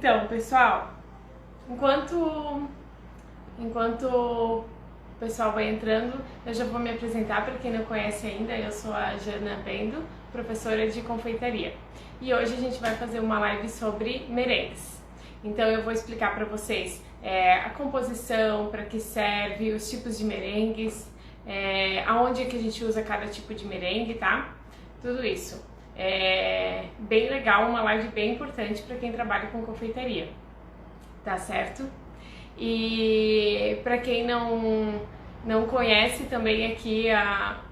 Então, pessoal, enquanto o pessoal vai entrando, eu já vou me apresentar para quem não conhece ainda. Eu sou a Jana Bendo, professora de confeitaria. E hoje a gente vai fazer uma live sobre merengues. Então eu vou explicar para vocês a composição, para que serve, os tipos de merengues, aonde é que a gente usa cada tipo de merengue, tá? Tudo isso. É bem legal, uma live bem importante para quem trabalha com confeitaria, tá certo? E para quem não conhece também aqui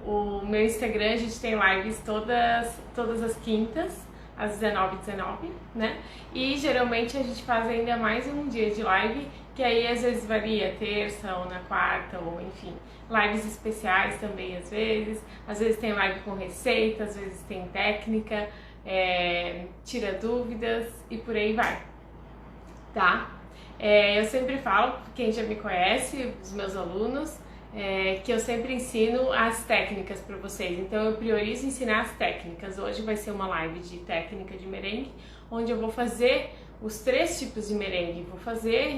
o meu Instagram, a gente tem lives todas as quintas, às 19h19, né? E geralmente a gente faz ainda mais um dia de live, que aí às vezes varia terça ou na quarta, ou enfim, lives especiais também às vezes tem live com receita, às vezes tem técnica, tira dúvidas e por aí vai, tá? Eu sempre falo, quem já me conhece, os meus alunos, que eu sempre ensino as técnicas para vocês, então eu priorizo ensinar as técnicas. Hoje vai ser uma live de técnica de merengue, onde eu vou fazer os 3 tipos de merengue, vou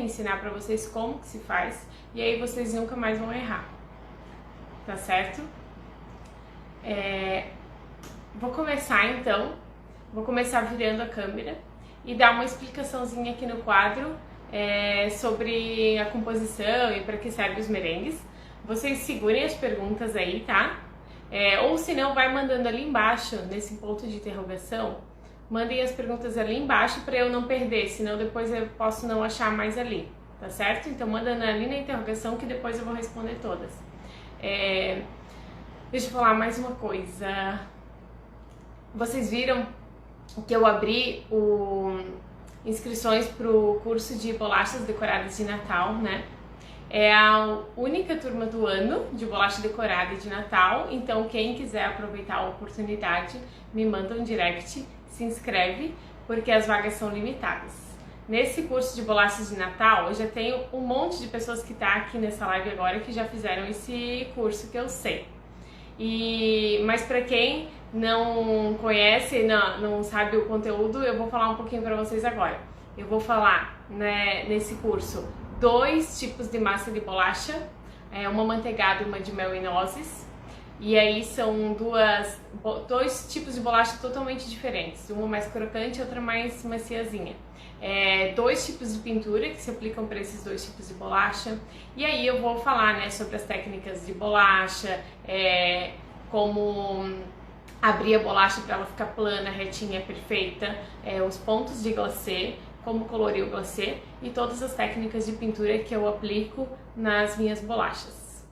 ensinar para vocês como que se faz, e aí vocês nunca mais vão errar, tá certo? Vou começar então, vou começar virando a câmera e dar uma explicaçãozinha aqui no quadro sobre a composição e para que servem os merengues. Vocês segurem as perguntas aí, tá? Ou se não, vai mandando ali embaixo, nesse ponto de interrogação, mandem as perguntas ali embaixo para eu não perder, senão depois eu posso não achar mais ali, tá certo? Então manda ali na interrogação que depois eu vou responder todas. Deixa eu falar mais uma coisa. Vocês viram que eu abri inscrições para o curso de bolachas decoradas de Natal, né? É a única turma do ano de bolacha decorada de Natal, então quem quiser aproveitar a oportunidade, me manda um direct, se inscreve, porque as vagas são limitadas. Nesse curso de bolachas de Natal, eu já tenho um monte de pessoas que tá aqui nessa live agora que já fizeram esse curso, que eu sei. Mas para quem não conhece, não sabe o conteúdo, eu vou falar um pouquinho para vocês agora. Eu vou falar, né, nesse curso 2 tipos de massa de bolacha, uma manteigada e uma de mel e nozes. E aí são 2 tipos de bolacha totalmente diferentes, uma mais crocante e outra mais maciazinha. 2 tipos de pintura que se aplicam para esses 2 tipos de bolacha. E aí eu vou falar, né, sobre as técnicas de bolacha, como abrir a bolacha para ela ficar plana, retinha, perfeita, os pontos de glacê, como colorir o glacê e todas as técnicas de pintura que eu aplico nas minhas bolachas.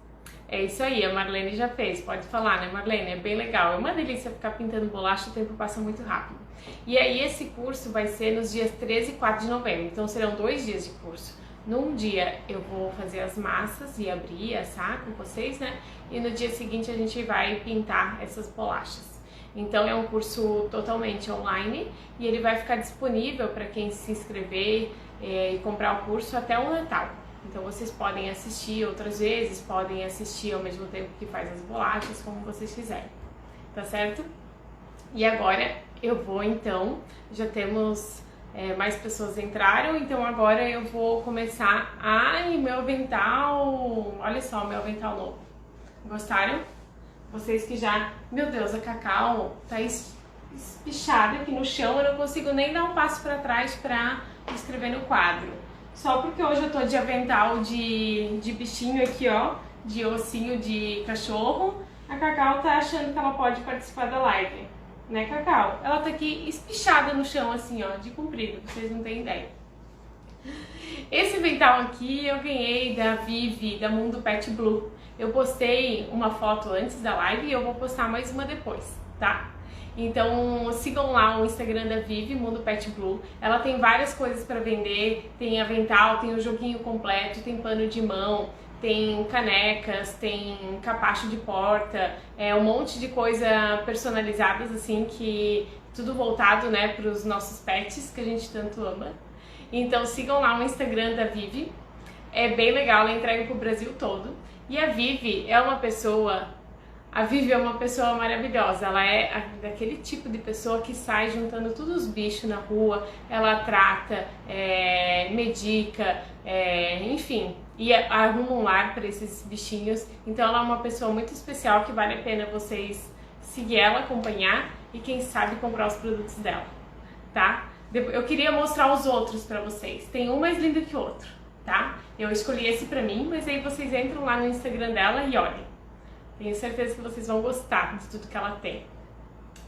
É isso aí, a Marlene já fez, pode falar, né, Marlene? É bem legal, é uma delícia ficar pintando bolacha, o tempo passa muito rápido. E aí esse curso vai ser nos dias 13 e 4 de novembro, então serão 2 dias de curso. Num dia eu vou fazer as massas e abrir, assar com vocês, né? E no dia seguinte a gente vai pintar essas bolachas. Então é um curso totalmente online e ele vai ficar disponível para quem se inscrever e comprar o curso até o Natal. Então vocês podem assistir outras vezes, podem assistir ao mesmo tempo que faz as bolachas, como vocês quiserem, tá certo? E agora eu vou então, já temos mais pessoas entraram, então agora eu vou começar. Ai, meu avental, olha só, meu avental novo. Gostaram? Vocês que já... Meu Deus, a Cacau tá espichada aqui no chão, eu não consigo nem dar um passo para trás para escrever no quadro. Só porque hoje eu tô de avental de bichinho aqui, ó, de ossinho de cachorro, a Cacau tá achando que ela pode participar da live. Né, Cacau? Ela tá aqui espichada no chão, assim, ó, de comprido, vocês não têm ideia. Esse avental aqui eu ganhei da Vivi, da Mundo Pet Blue. Eu postei uma foto antes da live e eu vou postar mais uma depois, tá? Então sigam lá o Instagram da Vivi, Mundo Pet Blue. Ela tem várias coisas para vender, tem avental, tem o joguinho completo, tem pano de mão, tem canecas, tem capacho de porta, um monte de coisa personalizadas assim, que tudo voltado, né, para os nossos pets que a gente tanto ama. Então sigam lá o Instagram da Vivi, é bem legal, ela entrega pro Brasil todo. E a Vivi é uma pessoa A Vivi é uma pessoa maravilhosa, ela é daquele tipo de pessoa que sai juntando todos os bichos na rua, ela trata, medica, enfim, e arruma um lar para esses bichinhos. Então ela é uma pessoa muito especial que vale a pena vocês seguir ela, acompanhar e quem sabe comprar os produtos dela, tá? Eu queria mostrar os outros para vocês, tem um mais lindo que o outro, tá? Eu escolhi esse pra mim, mas aí vocês entram lá no Instagram dela e olhem. Tenho certeza que vocês vão gostar de tudo que ela tem.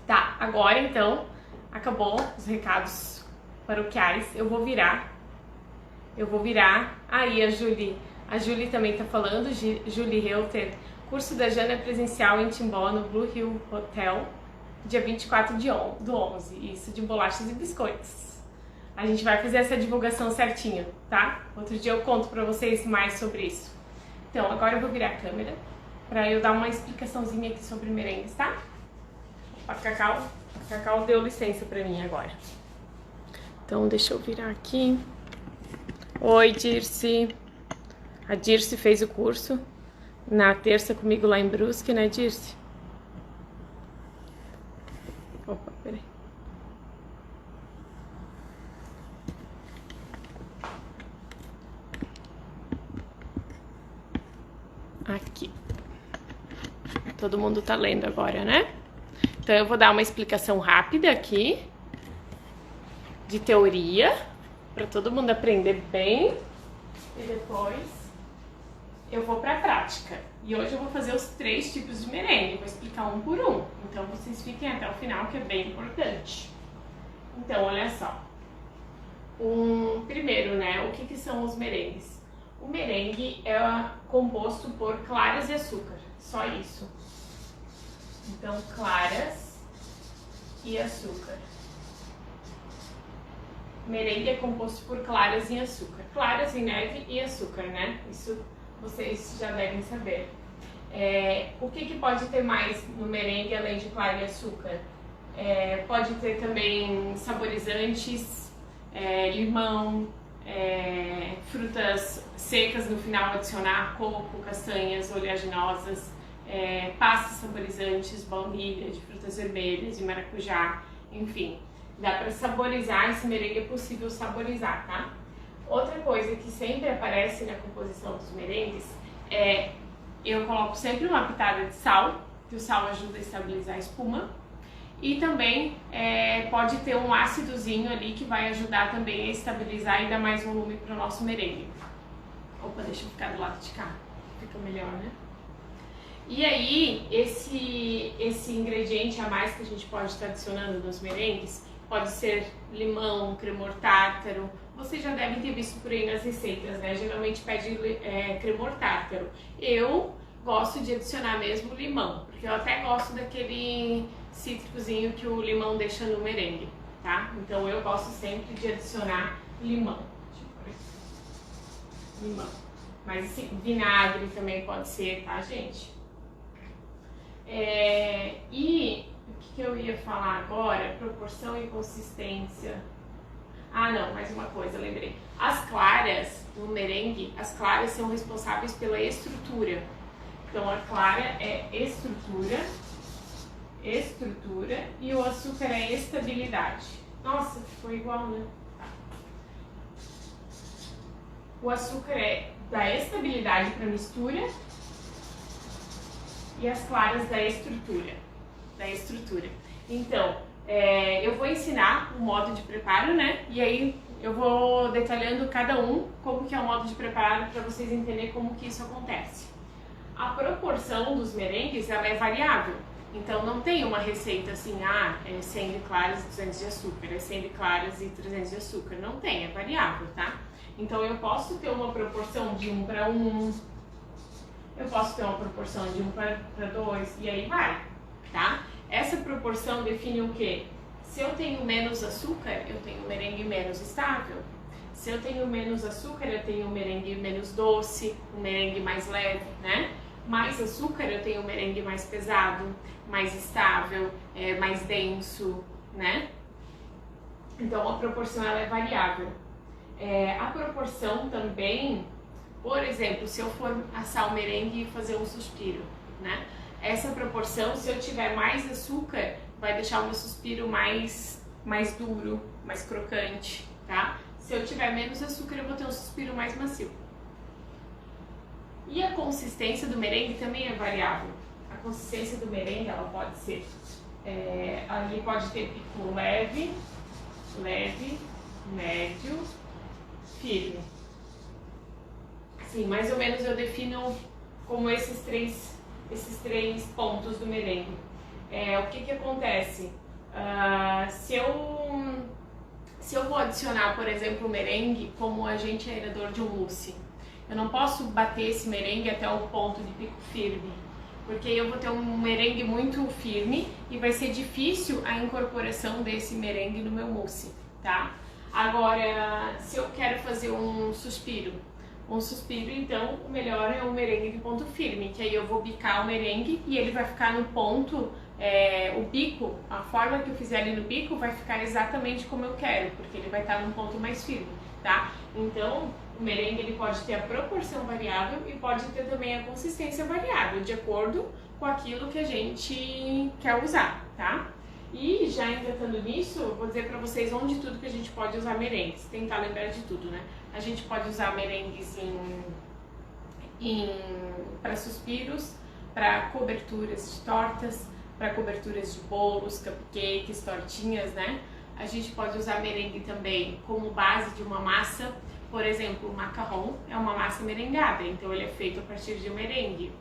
Tá, agora então, acabou os recados paroquiais. Eu vou virar. Aí a Julie também tá falando, Julie Reuter. Curso da Jana é presencial em Timbó, no Blue Hill Hotel, dia 24 do 11. Isso, de bolachas e biscoitos. A gente vai fazer essa divulgação certinho, tá? Outro dia eu conto pra vocês mais sobre isso. Então, agora eu vou virar a câmera pra eu dar uma explicaçãozinha aqui sobre merengues, tá? A Cacau deu licença pra mim agora. Então, deixa eu virar aqui. Oi, Dirce. A Dirce fez o curso na terça comigo lá em Brusque, né, Dirce? Opa, peraí. Aqui. Todo mundo tá lendo agora, né? Então eu vou dar uma explicação rápida aqui de teoria para todo mundo aprender bem e depois eu vou para a prática. E hoje eu vou fazer os 3 tipos de merengue, vou explicar um por um. Então vocês fiquem até o final que é bem importante. Então olha só. Primeiro, né, o que são os merengues? O merengue é composto por claras e açúcar, só isso. Então, claras e açúcar. Merengue é composto por claras e açúcar. Claras em neve e açúcar, né? Isso vocês já devem saber. O que pode ter mais no merengue além de clara e açúcar? Pode ter também saborizantes, limão, frutas secas no final adicionar, coco, castanhas oleaginosas, pastas saborizantes, baunilha, de frutas vermelhas, de maracujá, enfim. Dá para saborizar, esse merengue é possível saborizar, tá? Outra coisa que sempre aparece na composição dos merengues eu coloco sempre uma pitada de sal, que o sal ajuda a estabilizar a espuma. E também pode ter um ácidozinho ali que vai ajudar também a estabilizar e dar mais volume para o nosso merengue. Opa, deixa eu ficar do lado de cá, fica melhor, né? E aí, esse ingrediente a mais que a gente pode estar adicionando nos merengues pode ser limão, cremor tártaro. Vocês já devem ter visto por aí nas receitas, né? Geralmente pede cremor tártaro. Eu gosto de adicionar mesmo limão, porque eu até gosto daquele cítricozinho que o limão deixa no merengue, tá? Então eu gosto sempre de adicionar limão. Deixa eu ver. Limão. Mas assim, vinagre também pode ser, tá, gente? E o que eu ia falar agora? Proporção e consistência. Ah, não, mais uma coisa, lembrei. As claras no merengue, as claras são responsáveis pela estrutura. Então a clara é estrutura e o açúcar é estabilidade. Nossa, ficou igual, né? Tá. O açúcar dá estabilidade para a mistura e as claras da estrutura. Então, eu vou ensinar o modo de preparo, né? E aí eu vou detalhando cada um como que é o modo de preparo para vocês entenderem como que isso acontece. A proporção dos merengues ela é variável. Então não tem uma receita assim, 100 de claras e 200 de açúcar, 100 de claras e 300 de açúcar. Não tem, é variável, tá? Então eu posso ter uma proporção de 1 para 1, eu posso ter uma proporção de 1 para 2 e aí vai, tá? Essa proporção define o quê? Se eu tenho menos açúcar, eu tenho um merengue menos estável. Se eu tenho menos açúcar, eu tenho um merengue menos doce, um merengue mais leve, né? Mais açúcar, eu tenho um merengue mais pesado, mais estável, mais denso, né? Então a proporção ela é variável. A proporção também, por exemplo, se eu for assar o merengue e fazer um suspiro, né? essa proporção, se eu tiver mais açúcar, vai deixar o meu suspiro mais duro, mais crocante, tá? Se eu tiver menos açúcar, eu vou ter um suspiro mais macio. E a consistência do merengue também é variável. A consistência do merengue, ela pode ser, ali pode ter pico leve, médio, firme. Sim, mais ou menos eu defino como esses três pontos do merengue. O que acontece? Se eu vou adicionar, por exemplo, o merengue como agente aerador de um mousse, eu não posso bater esse merengue até o ponto de pico firme, porque eu vou ter um merengue muito firme e vai ser difícil a incorporação desse merengue no meu mousse, tá? Agora, se eu quero fazer um suspiro, então o melhor é o merengue de ponto firme, que aí eu vou bicar o merengue e ele vai ficar no ponto, o bico, a forma que eu fizer ali no bico vai ficar exatamente como eu quero, porque ele vai estar num ponto mais firme, tá? Então, o merengue ele pode ter a proporção variável e pode ter também a consistência variável, de acordo com aquilo que a gente quer usar, tá? E já engatando nisso, vou dizer para vocês onde tudo que a gente pode usar merengues, tentar lembrar de tudo, né? A gente pode usar merengues para suspiros, para coberturas de tortas, para coberturas de bolos, cupcakes, tortinhas, né? A gente pode usar merengue também como base de uma massa. Por exemplo, o macarrão é uma massa merengada, então ele é feito a partir de um merengue.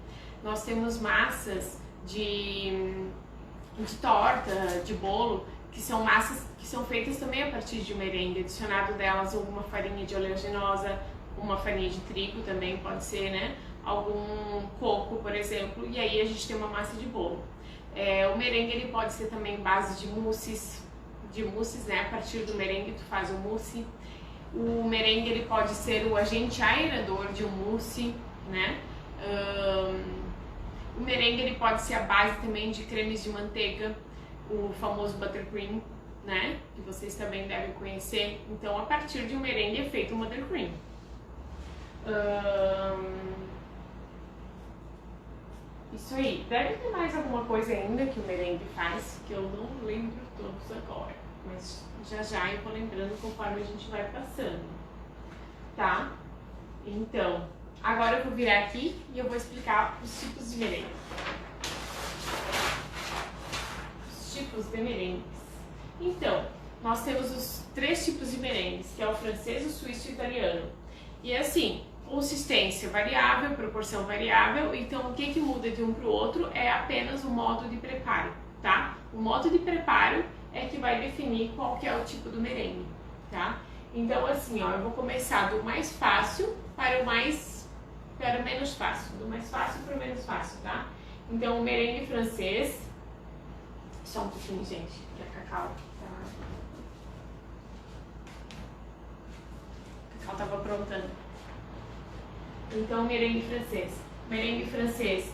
Nós temos massas de torta, de bolo, que são massas que são feitas também a partir de um merengue, adicionado delas alguma farinha de oleaginosa, uma farinha de trigo também pode ser, né? Algum coco, por exemplo, e aí a gente tem uma massa de bolo. O merengue ele pode ser também base de mousses, né? A partir do merengue tu faz o mousse. O merengue ele pode ser o agente aerador de um mousse, né? O merengue ele pode ser a base também de cremes de manteiga, o famoso buttercream, né? Que vocês também devem conhecer. Então, a partir de um merengue é feito um buttercream. Isso aí. Deve ter mais alguma coisa ainda que o merengue faz, que eu não lembro todos agora. Mas já eu vou lembrando conforme a gente vai passando. Tá? Então, agora eu vou virar aqui e eu vou explicar os tipos de merengue. Os tipos de merengues. Então, nós temos os 3 tipos de merengues, que é o francês, o suíço e o italiano. E assim, consistência variável, proporção variável, então o que muda de um para o outro é apenas o modo de preparo, tá? O modo de preparo é que vai definir qual que é o tipo do merengue, tá? Então assim, ó, eu vou começar do mais fácil para o menos fácil, do mais fácil para o menos fácil, tá? Então o merengue francês, só um pouquinho, gente, que a Cacau tava aprontando. Então, merengue francês. Merengue francês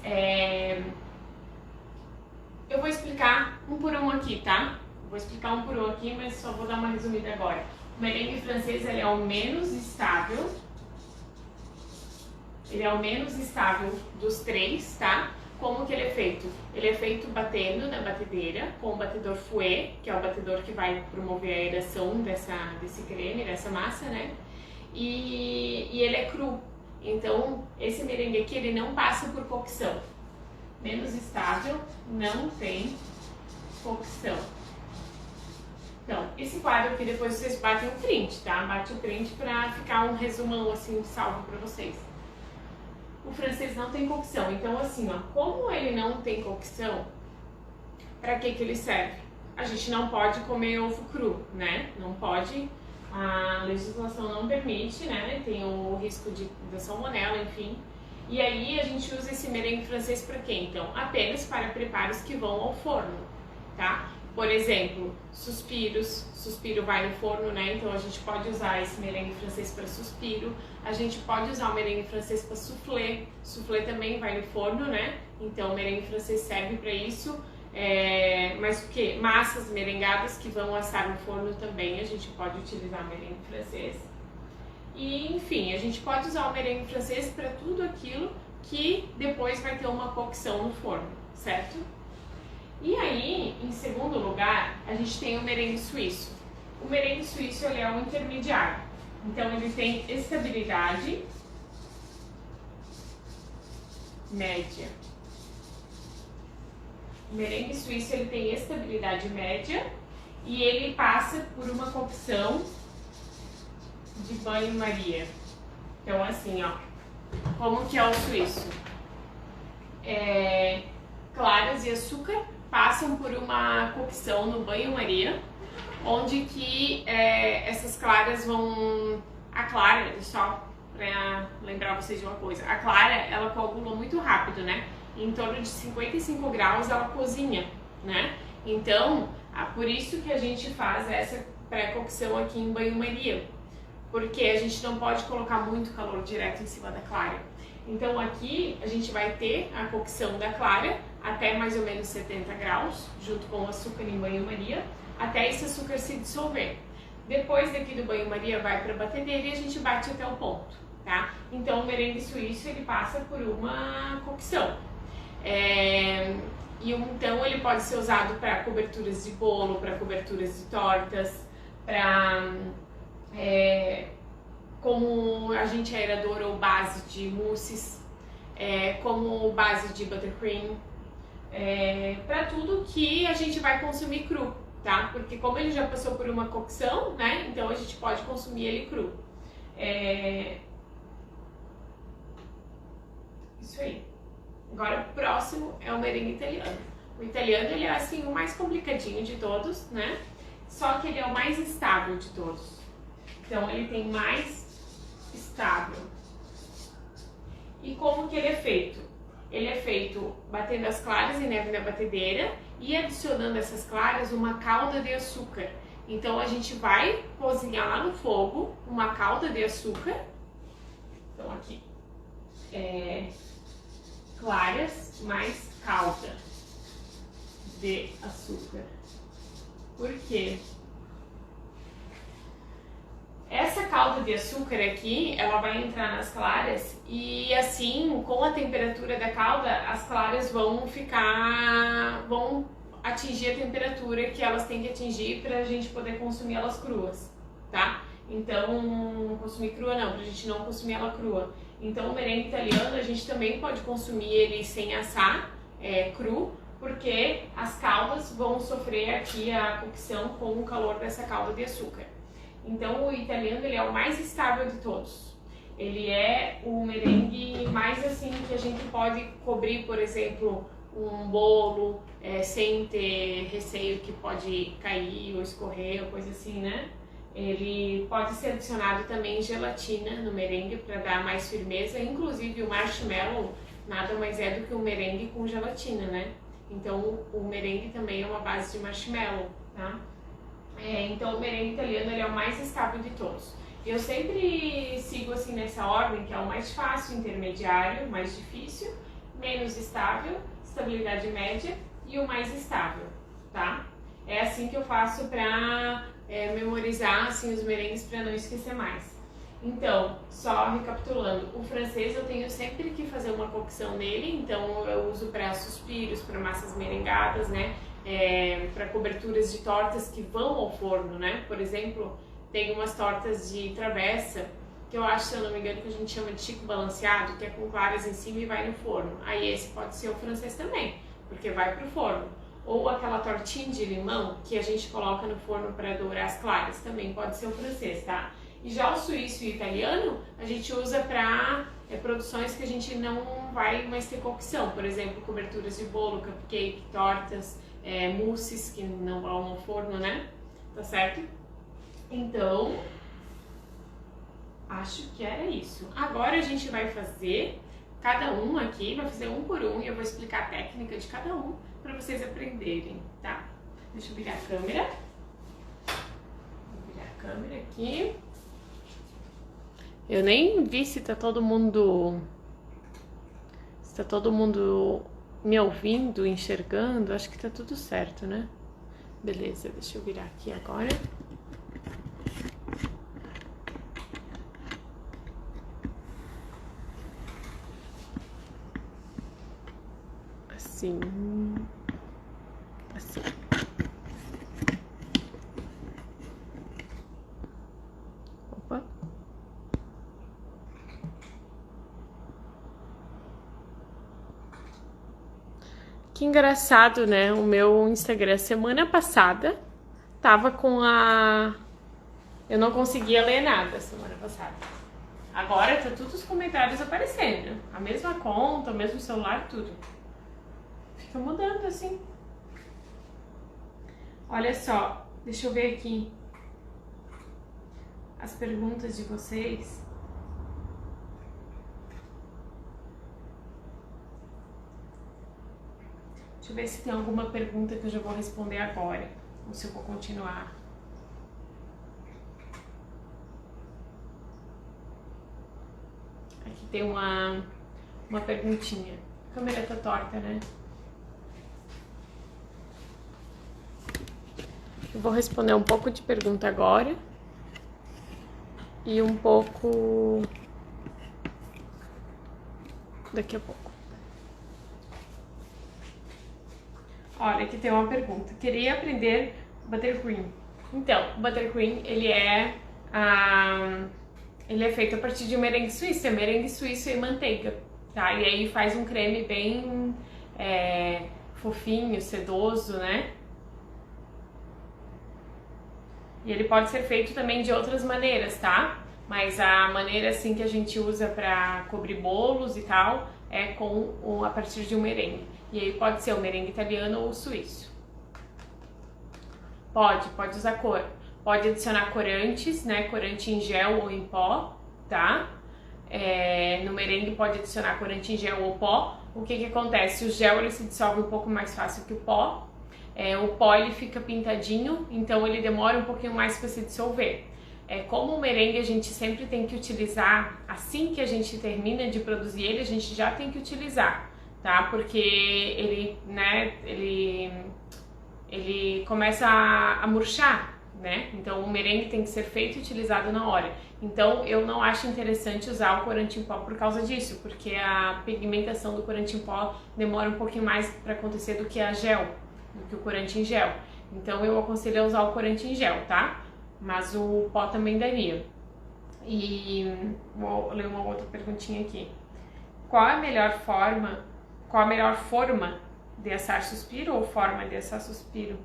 eu vou explicar um por um aqui, tá? Vou explicar um por um aqui, mas só vou dar uma resumida agora. O merengue francês ele é o menos estável. Ele é o menos estável dos 3, tá? Como que ele é feito? Ele é feito batendo na batedeira com o batedor fouet, que é o batedor que vai promover a aeração desse creme, dessa massa, né? E ele é cru. Então, esse merengue aqui, ele não passa por cocção. Menos estável, não tem cocção. Então, esse quadro aqui, depois vocês batem o print, tá? Bate o print pra ficar um resumão, assim, salvo pra vocês. O francês não tem cocção. Então, assim, ó, como ele não tem cocção, pra que ele serve? A gente não pode comer ovo cru, né? Não pode... A legislação não permite, né? Tem o risco da salmonela, enfim. E aí a gente usa esse merengue francês para quê? Então, apenas para preparos que vão ao forno, tá? Por exemplo, suspiro vai no forno, né? Então a gente pode usar esse merengue francês para suspiro. A gente pode usar o merengue francês para soufflé. Soufflé também vai no forno, né? Então o merengue francês serve para isso. Mas o que? Massas merengadas que vão assar no forno também, a gente pode utilizar o merengue francês. E enfim, a gente pode usar o merengue francês para tudo aquilo que depois vai ter uma cocção no forno, certo? E aí, em segundo lugar, a gente tem o merengue suíço. O merengue suíço ele é um intermediário, então ele tem estabilidade média. O merengue suíço ele tem estabilidade média e ele passa por uma cocção de banho-maria. Então assim, ó, como que é o suíço? Claras e açúcar passam por uma cocção no banho-maria, onde que essas claras vão... A clara, só para lembrar vocês de uma coisa, a clara ela coagula muito rápido, né? Em torno de 55 graus ela cozinha, né? Então, por isso que a gente faz essa pré-cocção aqui em banho-maria, porque a gente não pode colocar muito calor direto em cima da clara. Então aqui a gente vai ter a cocção da clara até mais ou menos 70 graus, junto com o açúcar em banho-maria, até esse açúcar se dissolver. Depois daqui do banho-maria vai para a batedeira e a gente bate até o ponto, tá? Então o merengue suíço ele passa por uma cocção. E então ele pode ser usado para coberturas de bolo, para coberturas de tortas, para como agente aerador ou base de mousses, como base de buttercream, para tudo que a gente vai consumir cru, tá? Porque como ele já passou por uma cocção, né? Então a gente pode consumir ele cru. Isso aí. Agora o próximo é o merengue italiano. O italiano ele é assim o mais complicadinho de todos, né? Só que ele é o mais estável de todos. Então ele tem mais estável. E como que ele é feito? Ele é feito batendo as claras em neve na batedeira e adicionando essas claras uma calda de açúcar. Então a gente vai cozinhar lá no fogo uma calda de açúcar. Então aqui claras mais calda de açúcar. Por quê? Essa calda de açúcar aqui, ela vai entrar nas claras e assim, com a temperatura da calda, as claras vão atingir a temperatura que elas têm que atingir para a gente poder consumir elas cruas, tá? Então, consumir crua não, pra gente não consumir ela crua. Então o merengue italiano a gente também pode consumir ele sem assar, cru, porque as caldas vão sofrer aqui a cocção com o calor dessa calda de açúcar. Então o italiano ele é o mais estável de todos. Ele é o merengue mais assim que a gente pode cobrir, por exemplo, um bolo sem ter receio que pode cair ou escorrer ou coisa assim, né? Ele pode ser adicionado também gelatina no merengue para dar mais firmeza, inclusive o marshmallow nada mais é do que um merengue com gelatina, né? Então o merengue também é uma base de marshmallow, tá? Então o merengue italiano ele é o mais estável de todos. Eu sempre sigo assim nessa ordem, que é o mais fácil, intermediário, mais difícil, menos estável, estabilidade média e o mais estável, tá? É assim que eu faço para memorizar assim, os merengues para não esquecer mais. Então, só recapitulando, o francês eu tenho sempre que fazer uma cocção nele, então eu uso para suspiros, para massas merengadas, né? Para coberturas de tortas que vão ao forno, né? Por exemplo, tem umas tortas de travessa, que eu acho, se eu não me engano, que a gente chama de chico balanceado, que é com claras em cima e vai no forno. Aí esse pode ser o francês também, porque vai pro forno. Ou aquela tortinha de limão, que a gente coloca no forno para dourar as claras, também pode ser o francês, tá? E já o suíço e o italiano, a gente usa para produções que a gente não vai mais ter cocção. Por exemplo, coberturas de bolo, cupcake, tortas, mousses que não vão ao forno, né? Tá certo? Então, acho que era isso. Agora a gente vai fazer cada um aqui, vai fazer um por um e eu vou explicar a técnica de cada um para vocês aprenderem, tá? Deixa eu virar a câmera. Vou virar a câmera aqui. Eu nem vi se tá todo mundo... Se tá todo mundo me ouvindo, enxergando. Acho que tá tudo certo, né? Beleza, deixa eu virar aqui agora. assim. Assim. Opa. Que engraçado, né? O meu Instagram semana passada tava com a... Eu não conseguia ler nada semana passada. Agora tá todos os comentários aparecendo. A mesma conta, o mesmo celular, tudo. Fica mudando assim. Olha só, deixa eu ver aqui as perguntas de vocês. Deixa eu ver se tem alguma pergunta que eu já vou responder agora, ou se eu vou continuar. Aqui tem uma perguntinha. A câmera tá torta, né? Eu vou responder um pouco de pergunta agora e um pouco daqui a pouco. Olha, aqui tem uma pergunta. Queria aprender buttercream. Então, o buttercream, ele é feito a partir de merengue suíço. É merengue suíço e manteiga, tá? E aí faz um creme bem fofinho, sedoso, né? E ele pode ser feito também de outras maneiras, tá? Mas a maneira assim que a gente usa para cobrir bolos e tal é a partir de um merengue. E aí pode ser o merengue italiano ou o suíço. Pode usar cor. Pode adicionar corantes, né? Corante em gel ou em pó, tá? No merengue pode adicionar corante em gel ou pó. O que acontece? O gel ele se dissolve um pouco mais fácil que o pó. O pó ele fica pintadinho, então ele demora um pouquinho mais para se dissolver. Como o merengue a gente sempre tem que utilizar, assim que a gente termina de produzir ele, a gente já tem que utilizar, tá? Porque ele, né, ele começa a murchar, né? Então o merengue tem que ser feito e utilizado na hora. Então eu não acho interessante usar o corante em pó por causa disso, porque a pigmentação do corante em pó demora um pouquinho mais para acontecer do que do que o corante em gel. Então eu aconselho a usar o corante em gel, tá? Mas o pó também daria. E vou ler uma outra perguntinha aqui. Qual a melhor forma de assar suspiro ou forma de assar suspiro?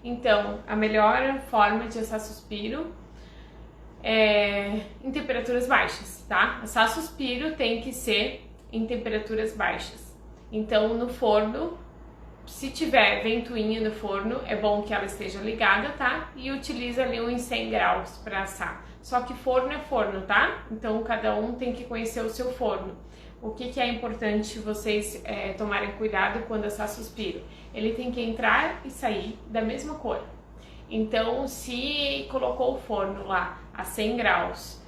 Então, a melhor forma de assar suspiro é em temperaturas baixas, tá? Assar suspiro tem que ser em temperaturas baixas. Então, no forno, se tiver ventoinha no forno, é bom que ela esteja ligada, tá? E utiliza ali uns 100 graus para assar. Só que forno é forno, tá? Então cada um tem que conhecer o seu forno. O que é importante vocês tomarem cuidado quando assar suspiro? Ele tem que entrar e sair da mesma cor. Então, se colocou o forno lá a 100 graus,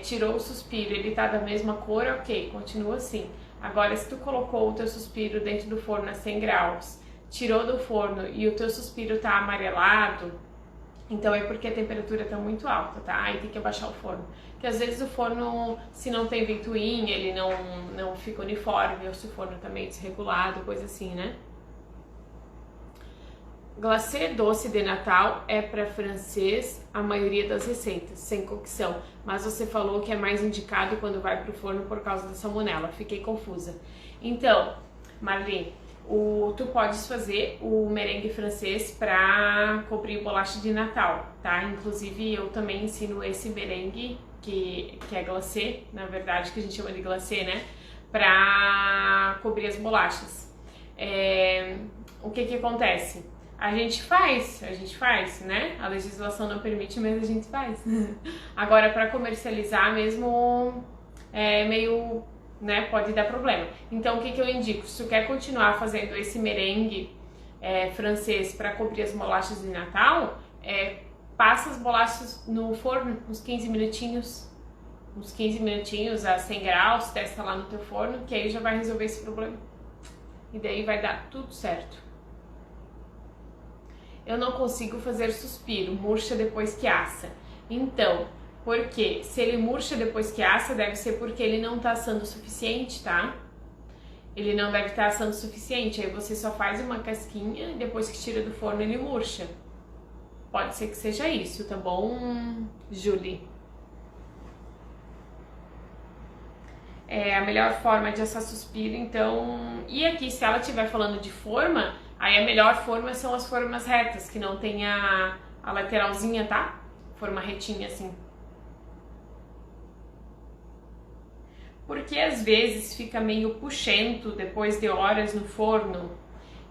tirou o suspiro, ele tá da mesma cor, ok, continua assim. Agora, se tu colocou o teu suspiro dentro do forno a 100 graus, tirou do forno e o teu suspiro tá amarelado, então é porque a temperatura tá muito alta, tá? Aí tem que abaixar o forno. Porque às vezes o forno, se não tem ventoinha, ele não fica uniforme, ou se o forno tá meio desregulado, coisa assim, né? Glacê doce de Natal é para francês a maioria das receitas, sem cocção, mas você falou que é mais indicado quando vai para o forno por causa da salmonela. Fiquei confusa. Então, Marli, tu podes fazer o merengue francês para cobrir bolacha de Natal, tá? Inclusive eu também ensino esse merengue que é glacê, na verdade que a gente chama de glacê, né? Para cobrir as bolachas. O que acontece? A gente faz, né? A legislação não permite, mas a gente faz. Agora, para comercializar mesmo, meio, né? Pode dar problema. Então, o que eu indico? Se tu quer continuar fazendo esse merengue francês para cobrir as bolachas de Natal, passa as bolachas no forno uns 15 minutinhos. Uns 15 minutinhos a 100 graus, testa lá no teu forno, que aí já vai resolver esse problema. E daí vai dar tudo certo. Eu não consigo fazer suspiro, murcha depois que assa. Então, por quê? Se ele murcha depois que assa, deve ser porque ele não tá assando o suficiente, tá? ele não deve estar assando o suficiente. Aí você só faz uma casquinha e depois que tira do forno ele murcha. Pode ser que seja isso, tá bom, Julie? É a melhor forma de assar suspiro, então... E aqui, se ela estiver falando de forma, aí a melhor forma são as formas retas, que não tem a lateralzinha, tá? Forma retinha, assim. Porque às vezes fica meio puxento depois de horas no forno.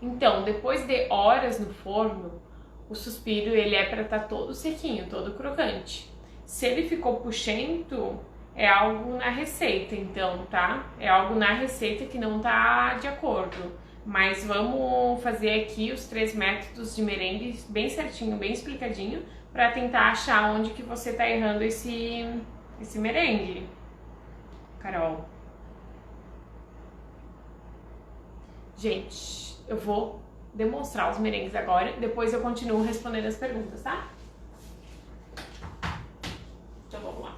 Então, depois de horas no forno, o suspiro ele é para estar todo sequinho, todo crocante. Se ele ficou puxento, é algo na receita, então, tá? É algo na receita que não tá de acordo. Mas vamos fazer aqui os 3 métodos de merengue bem certinho, bem explicadinho, para tentar achar onde que você tá errando esse merengue. Carol. Gente, eu vou demonstrar os merengues agora, depois eu continuo respondendo as perguntas, tá? Então vamos lá.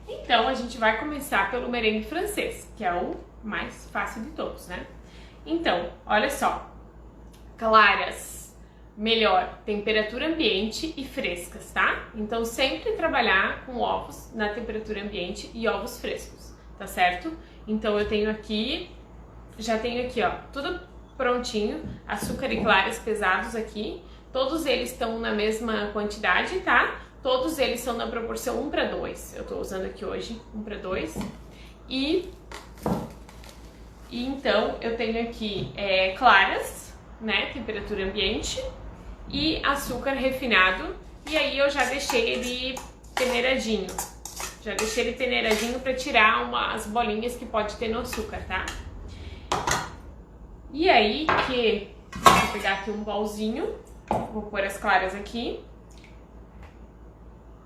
Então a gente vai começar pelo merengue francês, que é o mais fácil de todos, né? Então, olha só. Claras, melhor, temperatura ambiente e frescas, tá? Então sempre trabalhar com ovos na temperatura ambiente e ovos frescos. Tá certo? Então eu tenho aqui, já tenho aqui, ó, tudo prontinho, açúcar e claras pesados aqui, todos eles estão na mesma quantidade, tá? Todos eles são na proporção 1:2, eu tô usando aqui hoje 1:2, e então eu tenho aqui claras, né, temperatura ambiente, e açúcar refinado, e aí eu já deixei ele peneiradinho. Já deixei ele peneiradinho para tirar as bolinhas que pode ter no açúcar, tá? E aí que... Vou pegar aqui um bolzinho. Vou pôr as claras aqui.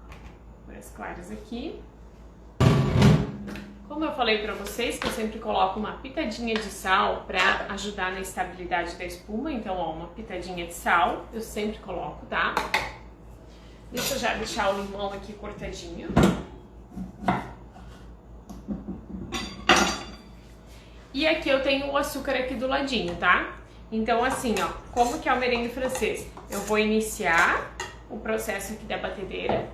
Vou pôr as claras aqui. Como eu falei pra vocês, que eu sempre coloco uma pitadinha de sal pra ajudar na estabilidade da espuma. Então, ó, uma pitadinha de sal. Eu sempre coloco, tá? Deixa eu já deixar o limão aqui cortadinho. E aqui eu tenho o açúcar aqui do ladinho, tá? Então assim, ó, como que é o merengue francês? Eu vou iniciar o processo aqui da batedeira,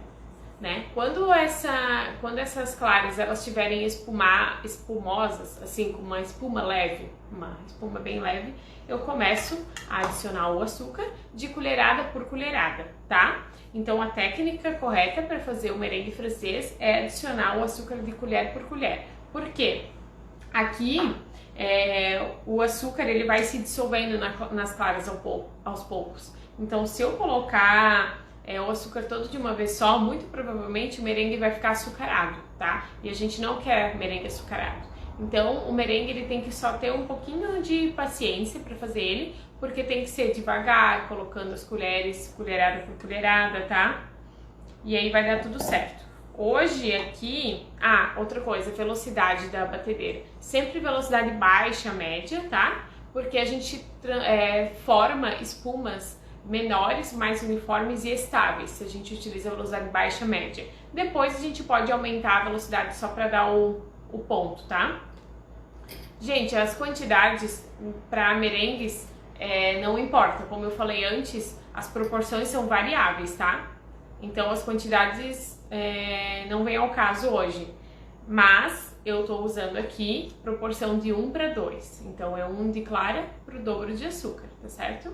né? Quando essas claras elas estiverem espumosas, assim, com uma espuma leve, uma espuma bem leve, eu começo a adicionar o açúcar de colherada por colherada, tá? Então a técnica correta para fazer o merengue francês é adicionar o açúcar de colher por colher. Por quê? Aqui o açúcar ele vai se dissolvendo nas claras aos poucos. Então se eu colocar o açúcar todo de uma vez só, muito provavelmente o merengue vai ficar açucarado, tá? E a gente não quer merengue açucarado. Então o merengue ele tem que só ter um pouquinho de paciência para fazer ele, porque tem que ser devagar, colocando as colheres, colherada por colherada, tá? E aí vai dar tudo certo. Hoje aqui, outra coisa, velocidade da batedeira. Sempre velocidade baixa, média, tá? Porque a gente forma espumas menores, mais uniformes e estáveis, se a gente utiliza a velocidade baixa, média. Depois a gente pode aumentar a velocidade só para dar o ponto, tá? Gente, as quantidades para merengues não importa, como eu falei antes, as proporções são variáveis, tá? Então as quantidades não vêm ao caso hoje, mas eu tô usando aqui proporção de 1:2, então é 1 de clara pro dobro de açúcar, tá certo?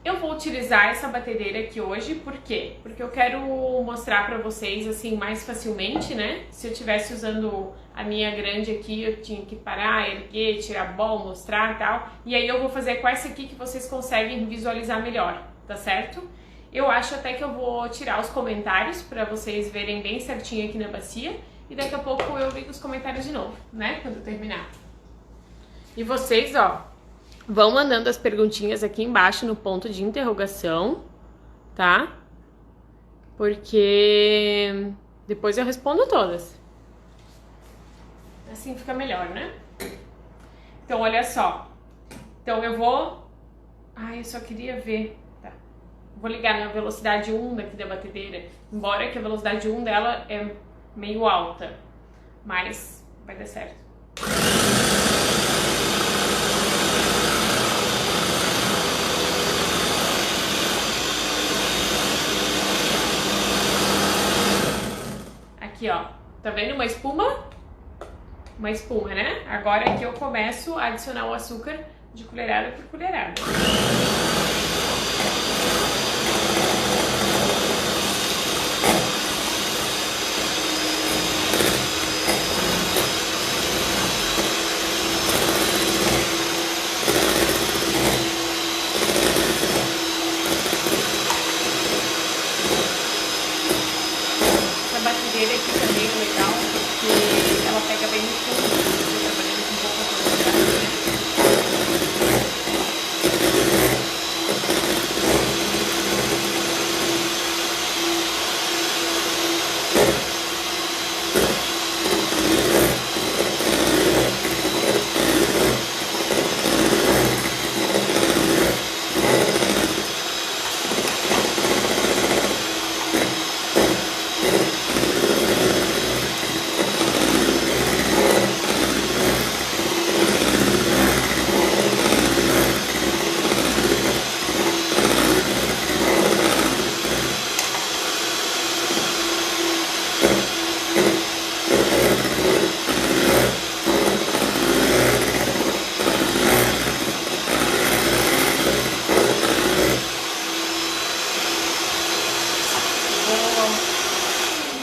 Eu vou utilizar essa batedeira aqui hoje, por quê? Porque eu quero mostrar pra vocês assim mais facilmente, né? Se eu estivesse usando a minha grande aqui, eu tinha que parar, erguer, tirar bol, mostrar e tal. E aí eu vou fazer com essa aqui que vocês conseguem visualizar melhor, tá certo? Eu acho até que eu vou tirar os comentários pra vocês verem bem certinho aqui na bacia. E daqui a pouco eu ligo os comentários de novo, né? Quando eu terminar. E vocês, ó, vão mandando as perguntinhas aqui embaixo no ponto de interrogação, tá? Porque depois eu respondo todas. Assim fica melhor, né? Então, olha só. Então, eu vou... eu só queria ver. Tá. Vou ligar na velocidade 1 daqui da batedeira. Embora que a velocidade 1 dela é meio alta. Mas vai dar certo. Aqui, ó, tá vendo uma espuma? Uma espuma, né? Agora aqui eu começo a adicionar o açúcar de colherada por colherada. Essa batedeira aqui também é legal, porque ela pega bem no fundo. Eu tô trabalhando com um pouco de velocidade, né?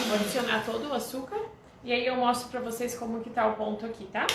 Vou adicionar todo o açúcar e aí eu mostro pra vocês como que tá o ponto aqui, tá?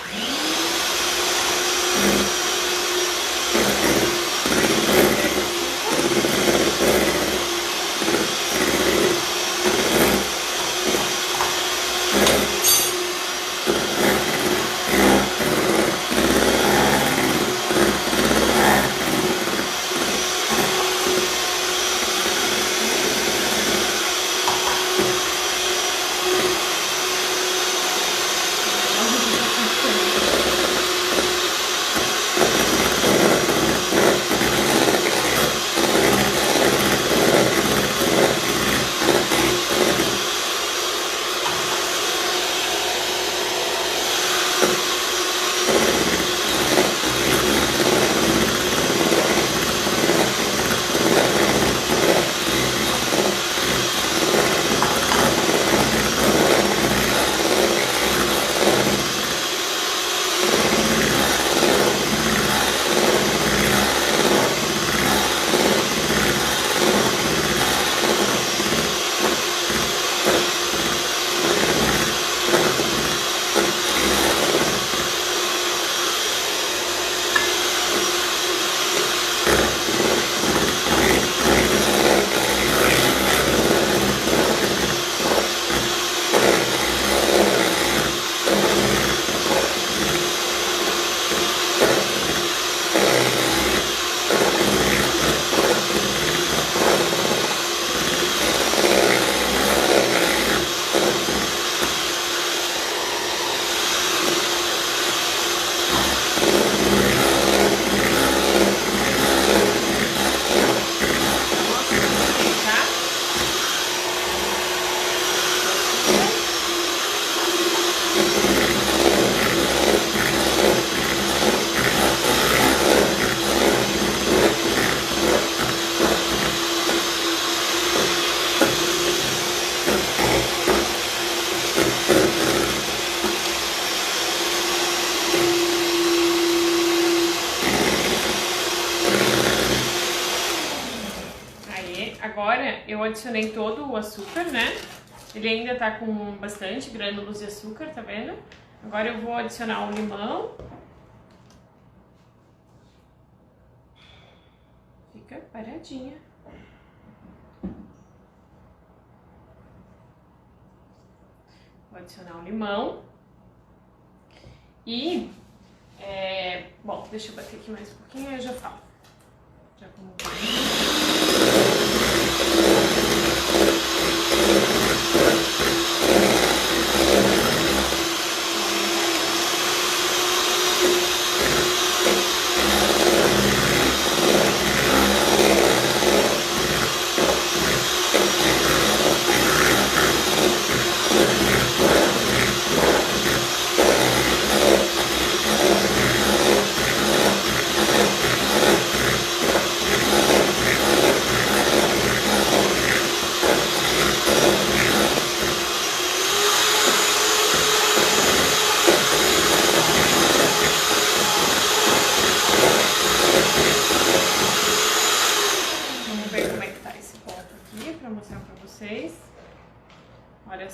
Agora eu adicionei todo o açúcar, né? Ele ainda tá com bastante grânulos de açúcar, tá vendo? Agora eu vou adicionar o limão. Fica paradinha. Vou adicionar o limão. E, bom, deixa eu bater aqui mais um pouquinho e eu já falo. Já como...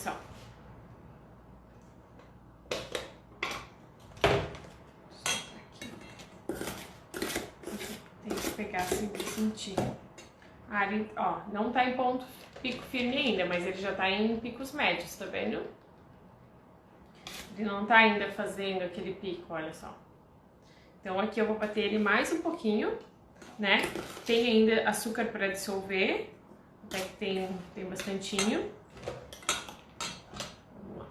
só. Tem que pegar assim pra sentir. Ah, ele, ó, não tá em ponto pico firme ainda, mas ele já tá em picos médios, tá vendo? Ele não tá ainda fazendo aquele pico, olha só. Então aqui eu vou bater ele mais um pouquinho, né? Tem ainda açúcar para dissolver, até que tem bastantinho. Vamos lá.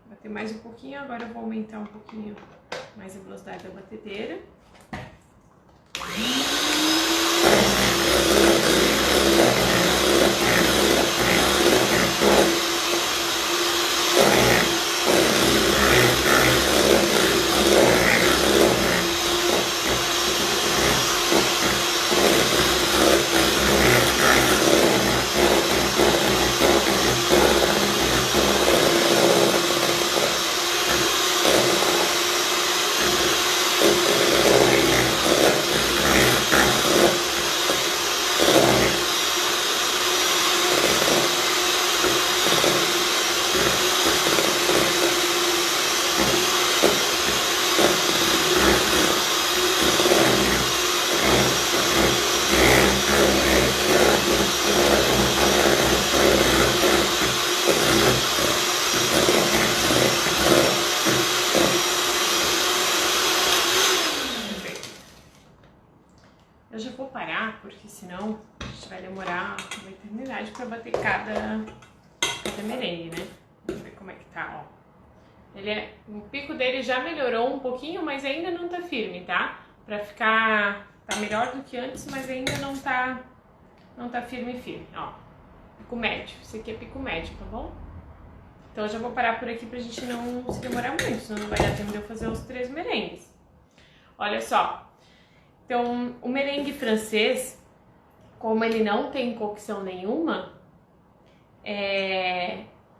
Bater mais um pouquinho, agora eu vou aumentar um pouquinho mais a velocidade da batedeira. Eu já vou parar, porque senão a gente vai demorar uma eternidade para bater cada merengue, né? Vamos ver como é que tá, ó. O pico dele já melhorou um pouquinho, mas ainda não tá firme, tá? Pra ficar, tá melhor do que antes, mas ainda não tá firme, ó. Pico médio, esse aqui é pico médio, tá bom? Então eu já vou parar por aqui pra gente não se demorar muito, senão não vai dar tempo de eu fazer os 3 merengues. Olha só. Então, o merengue francês, como ele não tem cocção nenhuma,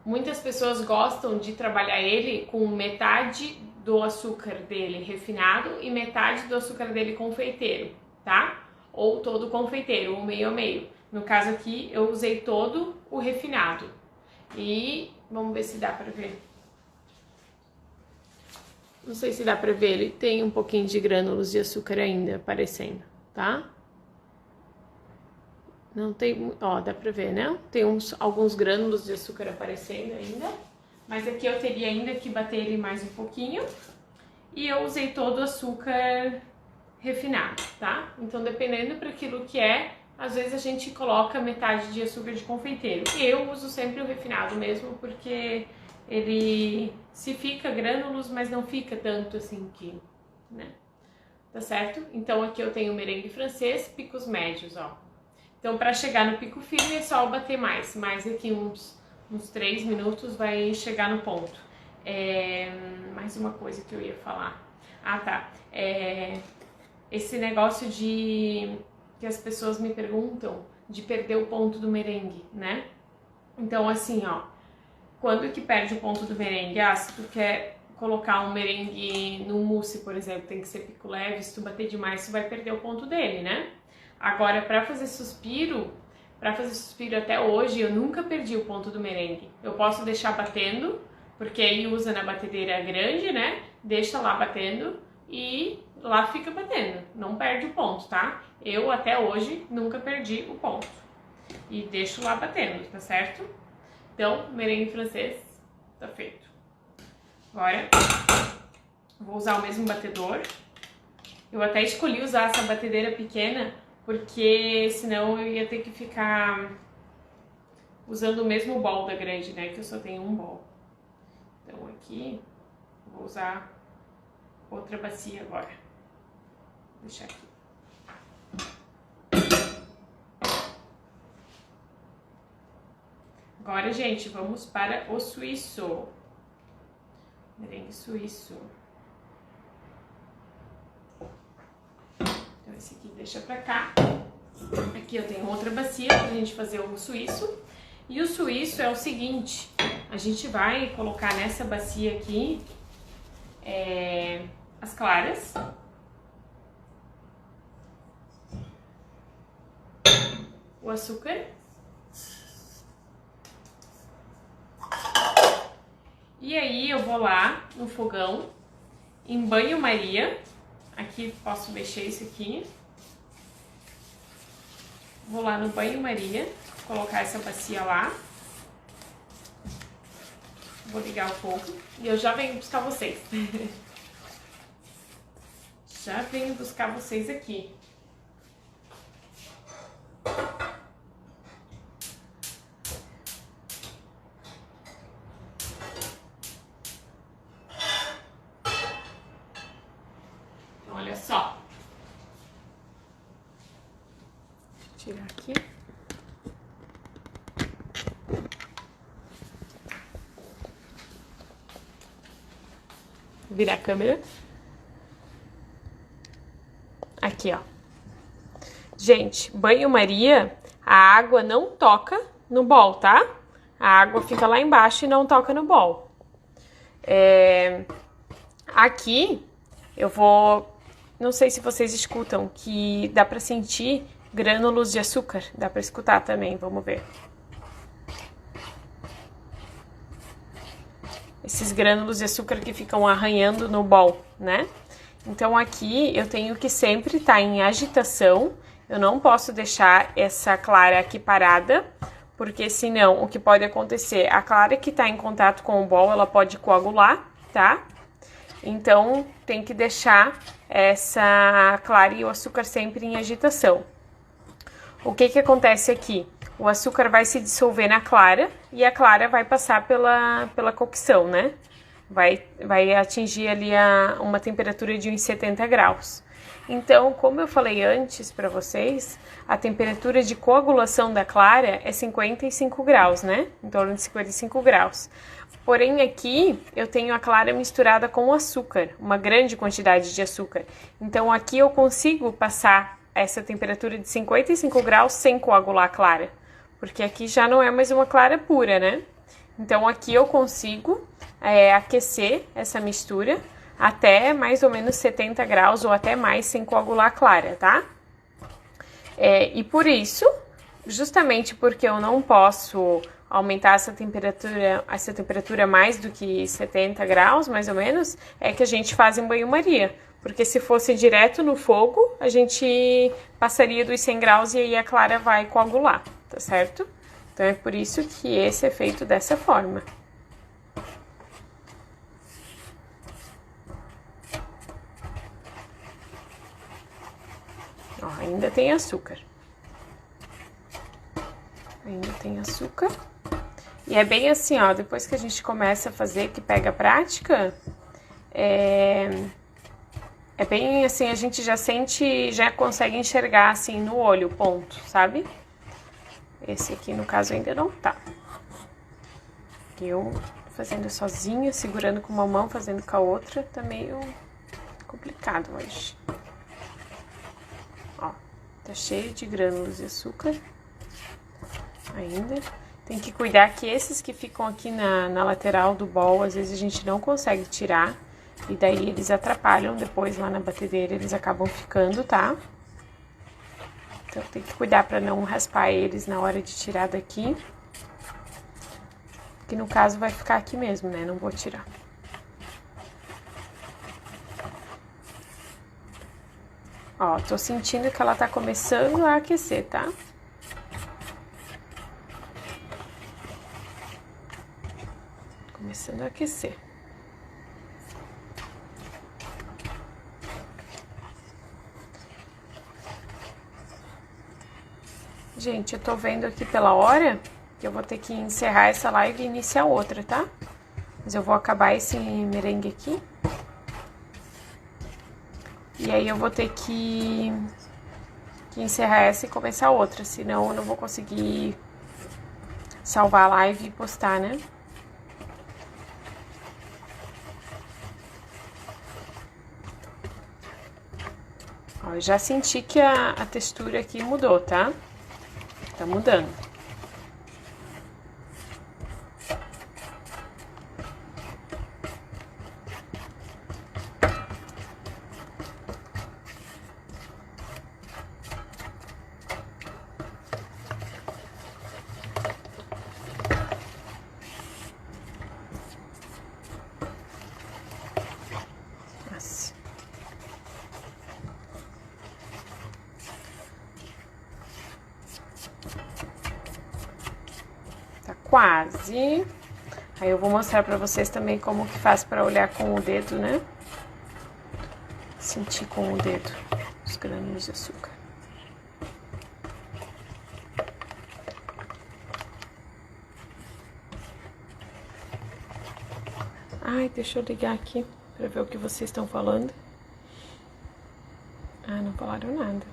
muitas pessoas gostam de trabalhar ele com metade do açúcar dele refinado e metade do açúcar dele confeiteiro, tá? Ou todo confeiteiro, ou meio a meio. No caso aqui, eu usei todo o refinado. E vamos ver se dá pra ver. Não sei se dá pra ver, ele tem um pouquinho de grânulos de açúcar ainda aparecendo, tá? Não tem, ó, dá pra ver, né? Tem alguns grânulos de açúcar aparecendo ainda, mas aqui eu teria ainda que bater ele mais um pouquinho. E eu usei todo o açúcar refinado, tá? Então, dependendo para aquilo que é, às vezes a gente coloca metade de açúcar de confeiteiro. Eu uso sempre o refinado mesmo, porque ele se fica grânulos, mas não fica tanto assim que, né? Tá certo? Então aqui eu tenho o merengue francês, picos médios, ó. Então para chegar no pico firme é só bater mais aqui uns 3 minutos vai chegar no ponto. Mais uma coisa que eu ia falar. Ah, tá. Esse negócio que as pessoas me perguntam de perder o ponto do merengue, né? Então assim, ó. Quando que perde o ponto do merengue? Ah, se tu quer colocar um merengue no mousse, por exemplo, tem que ser pico leve, se tu bater demais, tu vai perder o ponto dele, né? Agora, para fazer suspiro até hoje, eu nunca perdi o ponto do merengue. Eu posso deixar batendo, porque aí usa na batedeira grande, né? Deixa lá batendo e lá fica batendo, não perde o ponto, tá? Eu até hoje nunca perdi o ponto. E deixo lá batendo, tá certo? Então, merengue francês tá feito. Agora, vou usar o mesmo batedor. Eu até escolhi usar essa batedeira pequena, porque senão eu ia ter que ficar usando o mesmo bowl da grande, né? Que eu só tenho um bowl. Então aqui, vou usar outra bacia agora. Vou deixar aqui. Agora, gente, vamos para o suíço. Merengue suíço. Então, esse aqui deixa pra cá. Aqui eu tenho outra bacia pra gente fazer o suíço. E o suíço é o seguinte, a gente vai colocar nessa bacia aqui as claras. O açúcar. E aí eu vou lá no fogão, em banho-maria. Aqui posso mexer isso aqui. Vou lá no banho-maria, colocar essa bacia lá. Vou ligar o fogo e eu já venho buscar vocês. Já venho buscar vocês aqui. Olha só. Vou tirar aqui. Virar a câmera. Aqui, ó. Gente, banho-maria, a água não toca no bol, tá? A água fica lá embaixo e não toca no bol. Aqui, eu vou... Não sei se vocês escutam, que dá pra sentir grânulos de açúcar. Dá pra escutar também, vamos ver. Esses grânulos de açúcar que ficam arranhando no bol, né? Então aqui eu tenho que sempre estar em agitação. Eu não posso deixar essa clara aqui parada, porque senão o que pode acontecer, a clara que está em contato com o bol, ela pode coagular, tá? Então tem que deixar essa clara e o açúcar sempre em agitação. O que que acontece aqui? O açúcar vai se dissolver na clara e a clara vai passar pela cocção, né? Vai atingir ali uma temperatura de uns 70 graus. Então, como eu falei antes para vocês, a temperatura de coagulação da clara é 55 graus, né? Em torno de 55 graus. Porém, aqui eu tenho a clara misturada com açúcar, uma grande quantidade de açúcar. Então, aqui eu consigo passar essa temperatura de 55 graus sem coagular a clara, porque aqui já não é mais uma clara pura, né? Então, aqui eu consigo aquecer essa mistura até mais ou menos 70 graus ou até mais sem coagular a clara, tá? E por isso, justamente porque eu não posso aumentar essa temperatura mais do que 70 graus, mais ou menos, é que a gente faz em banho-maria. Porque se fosse direto no fogo, a gente passaria dos 100 graus e aí a clara vai coagular, tá certo? Então é por isso que esse é feito dessa forma. Ó, ainda tem açúcar. Ainda tem açúcar. E é bem assim, ó, depois que a gente começa a fazer, que pega a prática, é bem assim, a gente já sente, já consegue enxergar assim no olho, ponto, sabe? Esse aqui, no caso, ainda não tá. Eu fazendo sozinha, segurando com uma mão, fazendo com a outra, tá meio complicado hoje. Ó, tá cheio de grânulos de açúcar ainda. Tem que cuidar que esses que ficam aqui na lateral do bol, às vezes a gente não consegue tirar. E daí eles atrapalham depois lá na batedeira, eles acabam ficando, tá? Então tem que cuidar pra não raspar eles na hora de tirar daqui. Que no caso vai ficar aqui mesmo, né? Não vou tirar. Ó, tô sentindo que ela tá começando a aquecer, tá? Começando a aquecer. Gente, eu tô vendo aqui pela hora que eu vou ter que encerrar essa live e iniciar outra, tá? Mas eu vou acabar esse merengue aqui. E aí eu vou ter que encerrar essa e começar outra, senão eu não vou conseguir salvar a live e postar, né? Ó, eu já senti que a textura aqui mudou, tá? Tá mudando. quase. Aí eu vou mostrar pra vocês também como que faz pra olhar com o dedo, né? Sentir com o dedo os grãos de açúcar. Ai, deixa eu ligar aqui pra ver o que vocês estão falando. Ah, não falaram nada.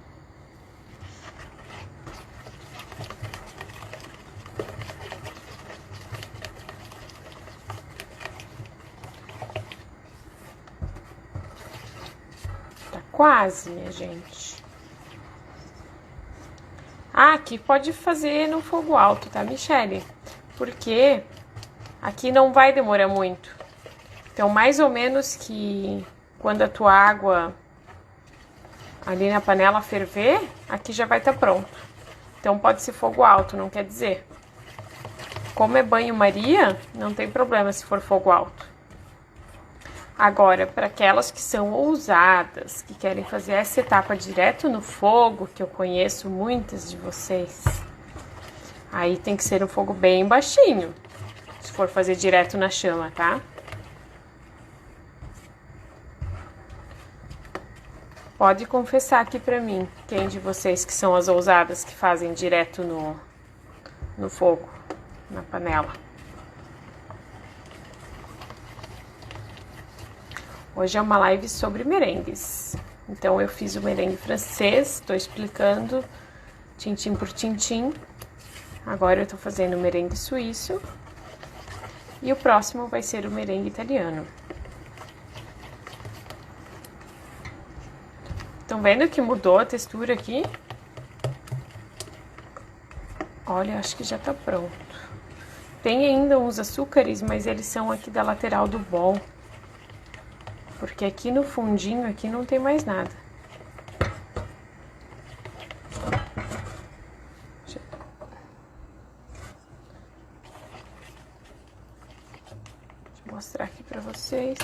Tá quase, minha gente. Ah, aqui pode fazer no fogo alto, tá, Michele? Porque aqui não vai demorar muito. Então, mais ou menos que quando a tua água ali na panela ferver, aqui já vai estar pronto. Então, pode ser fogo alto, não quer dizer. Como é banho-maria, não tem problema se for fogo alto. Agora, para aquelas que são ousadas, que querem fazer essa etapa direto no fogo, que eu conheço muitas de vocês, aí tem que ser um fogo bem baixinho, se for fazer direto na chama, tá? Pode confessar aqui pra mim, quem de vocês que são as ousadas que fazem direto no fogo, na panela. Hoje é uma live sobre merengues. Então eu fiz o merengue francês, tô explicando tintim por tintim. Agora eu tô fazendo o merengue suíço. E o próximo vai ser o merengue italiano. Estão vendo que mudou a textura aqui? Olha, acho que já tá pronto. Tem ainda uns açúcares, mas eles são aqui da lateral do bol. Porque aqui no fundinho, aqui não tem mais nada. Deixa eu mostrar aqui pra vocês.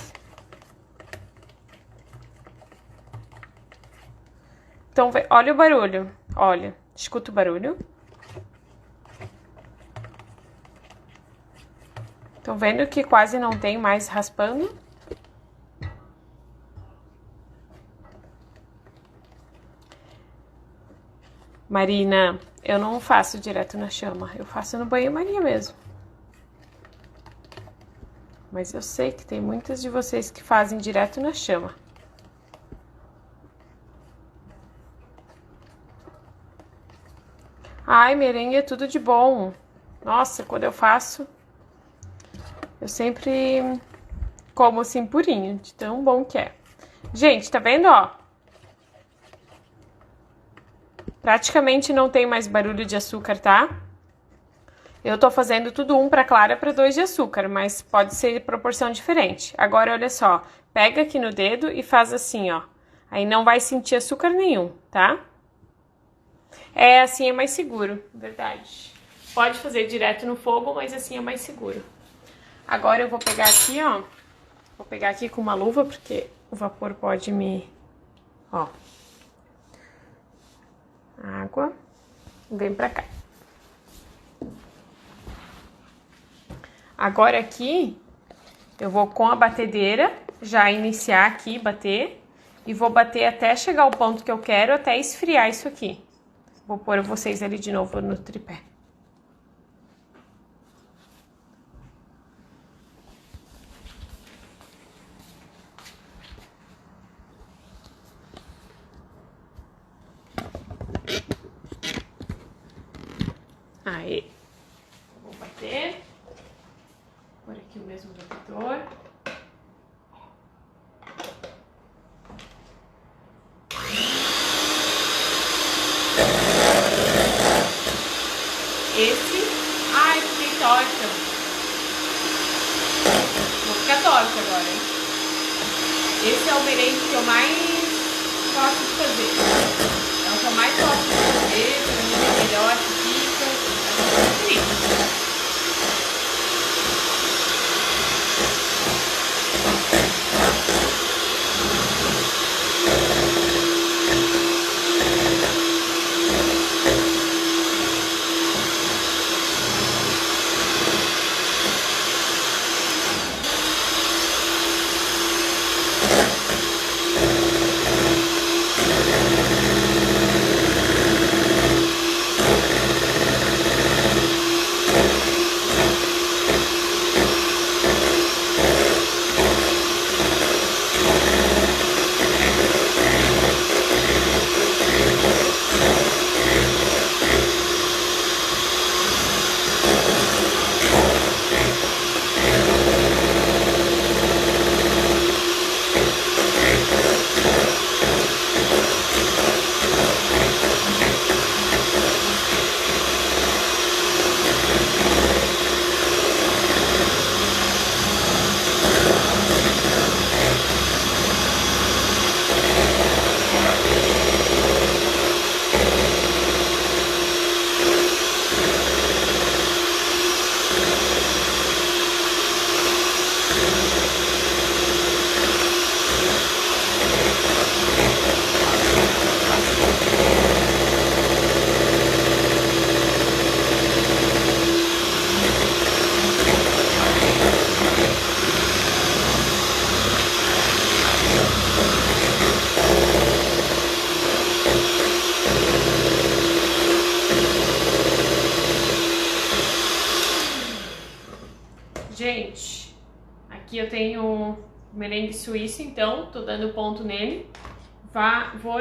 Então, olha o barulho. Olha, escuta o barulho. Estão vendo que quase não tem mais raspando? Marina, eu não faço direto na chama. Eu faço no banho-maria mesmo. Mas eu sei que tem muitas de vocês que fazem direto na chama. Ai, merengue é tudo de bom. Nossa, quando eu faço, eu sempre como assim purinho, de tão bom que é. Gente, tá vendo, ó? Praticamente não tem mais barulho de açúcar, tá? Eu tô fazendo tudo 1 pra clara para 2 de açúcar, mas pode ser proporção diferente. Agora, olha só, pega aqui no dedo e faz assim, ó. Aí não vai sentir açúcar nenhum, tá? É, assim é mais seguro, verdade. Pode fazer direto no fogo, mas assim é mais seguro. Agora eu vou pegar aqui, ó. Vou pegar aqui com uma luva, porque o vapor pode me... Ó. Água. Vem pra cá. Agora aqui, eu vou com a batedeira já iniciar aqui, bater. E vou bater até chegar ao ponto que eu quero, até esfriar isso aqui. Vou pôr vocês ali de novo no tripé. Aí. Vou bater. Vou pôr aqui o mesmo batedor. Esse... Ai, fiquei torta. Vou ficar torta agora, hein? Esse é o merengue que eu mais gosto de fazer. É o que eu mais gosto de fazer. Pra mim é melhor que fica. É incrível. Aqui eu tenho merengue suíço, então tô dando ponto nele. Vou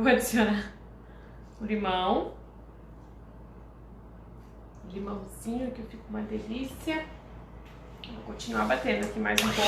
adicionar o limão. Limãozinho que fica uma delícia. Vou continuar batendo aqui mais um pouco.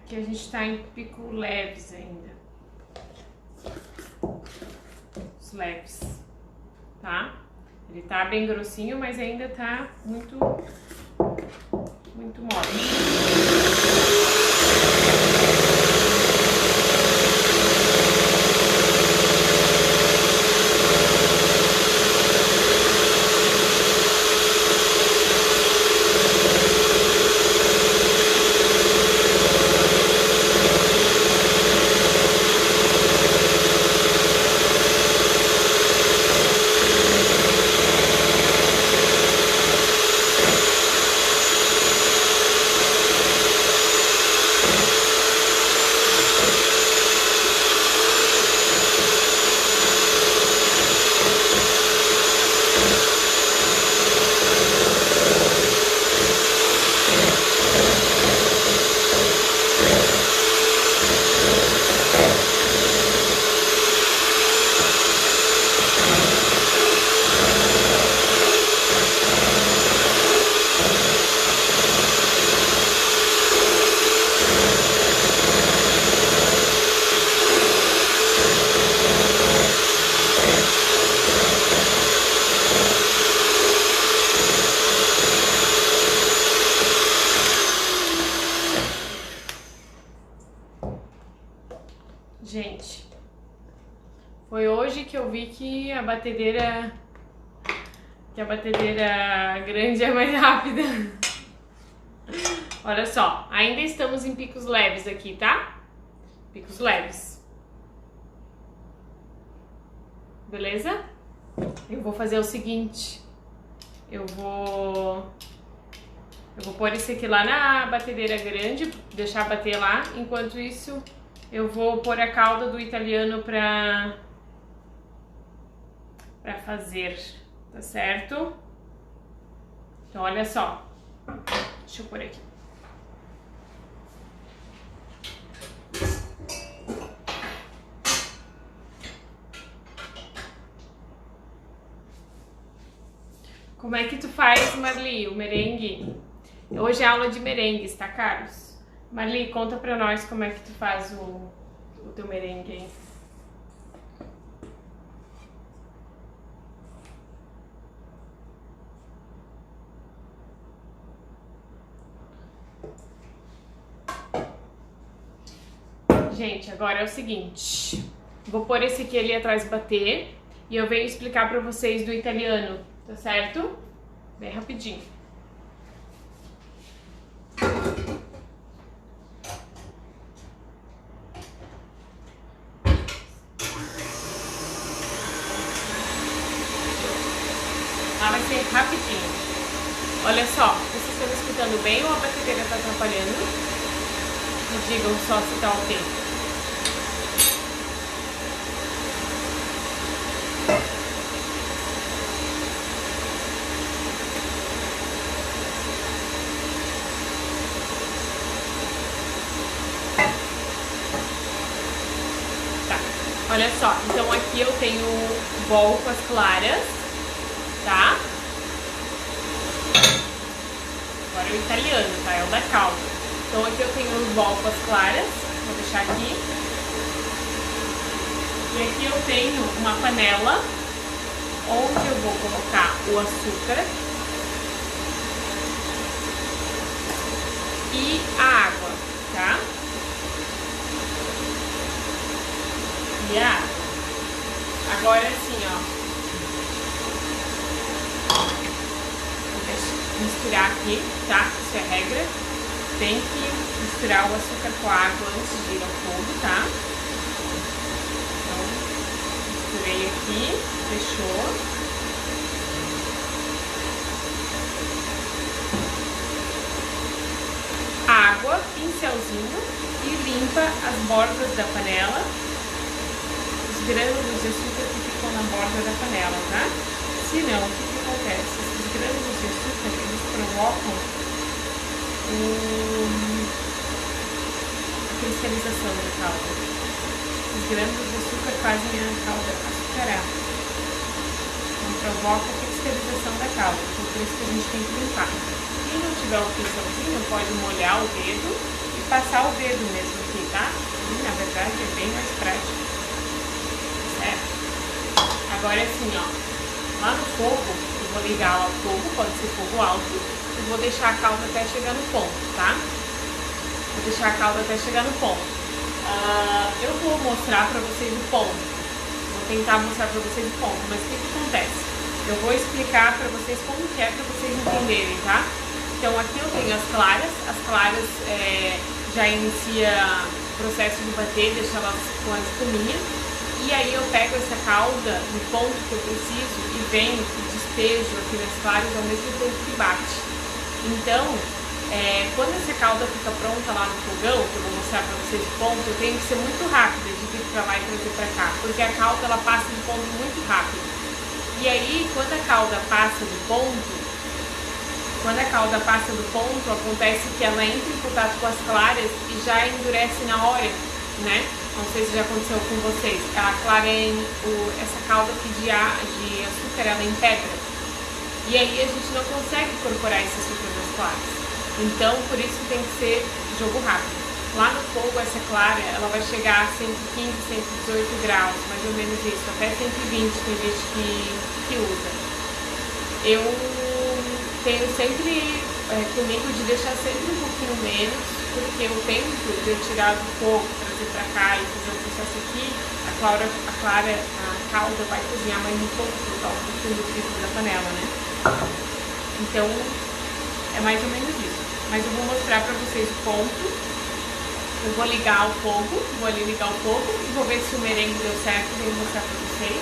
Aqui a gente tá em pico leves ainda. Os leves, tá? Ele tá bem grossinho, mas ainda tá muito mole. Gente, foi hoje que eu vi que a batedeira grande é mais rápida. Olha só, ainda estamos em picos leves aqui, tá? Picos leves. Beleza? Eu vou fazer o seguinte, eu vou pôr esse aqui lá na batedeira grande, deixar bater lá, enquanto isso eu vou pôr a calda do italiano pra fazer, tá certo? Então olha só, deixa eu pôr aqui. Como é que tu faz, Marli, o merengue? Hoje é aula de merengues, tá, Carlos? Marli, conta pra nós como é que tu faz o teu merengue aí. Gente, agora é o seguinte, vou pôr esse aqui ali atrás bater e eu venho explicar pra vocês do italiano, tá certo? Bem rapidinho. Lá vai ser rapidinho. Olha só, vocês estão me escutando bem ou a batedeira está atrapalhando? Me digam só se tá ok. Tá, olha só, então aqui eu tenho o bol com as claras, tá? Agora é o italiano, tá? É o da calda. Então aqui eu tenho o bol com as claras, vou deixar aqui. E aqui eu tenho uma panela onde eu vou colocar o açúcar e a água, tá? E a água. Agora assim, ó. Misturar aqui, tá? Isso é regra. Tem que misturar o açúcar com a água antes de ir ao fogo, tá? Então, misturei aqui, fechou. Água, pincelzinho e limpa as bordas da panela, os grânulos de açúcar que ficam na borda da panela, tá? Se não, o que acontece? Esses grânulos de açúcar, eles provocam a cristalização da calda. Os grânulos de açúcar fazem a calda açucarar. Então provoca a cristalização da calda. Então por isso que a gente tem que limpar. Quem não tiver o pincelzinho pode molhar o dedo e passar o dedo mesmo aqui, tá? E, na verdade é bem mais prático. Certo? Agora é assim, ó. Lá no fogo, eu vou ligar ao fogo, pode ser fogo alto, e vou deixar a calda até chegar no ponto, tá? Vou deixar a calda até chegar no ponto. Eu vou mostrar pra vocês o ponto. Vou tentar mostrar pra vocês o ponto, mas o que acontece? Eu vou explicar pra vocês como que é pra vocês entenderem, tá? Então aqui eu tenho as claras já inicia o processo de bater, deixa elas com a espuminha. E aí eu pego essa calda no ponto que eu preciso e venho e despejo aqui nas claras ao mesmo tempo que bate. Então, quando essa calda fica pronta lá no fogão, que eu vou mostrar pra vocês o ponto, eu tenho que ser muito rápida de vir pra lá e trazer pra cá, porque a calda ela passa de ponto muito rápido. E aí, quando a calda passa do ponto, acontece que ela entra em contato com as claras e já endurece na hora, né? Não sei se já aconteceu com vocês. A clara, essa calda aqui de açúcar, ela empedra. E aí a gente não consegue incorporar esse açúcar nas claras. Então, por isso tem que ser jogo rápido. Lá no fogo, essa clara, ela vai chegar a 115, 118 graus, mais ou menos isso. Até 120 tem gente que usa. Eu tenho sempre comigo de deixar sempre um pouquinho menos, porque o tempo de eu tirar do fogo, trazer pra cá e fazer o processo aqui, a calda vai cozinhar mais um pouco por causa do fundo frito da panela, né? Então, é mais ou menos isso. Mas eu vou mostrar pra vocês o ponto. Eu vou ligar o fogo, vou ali ligar o fogo e vou ver se o merengue deu certo e vou mostrar pra vocês.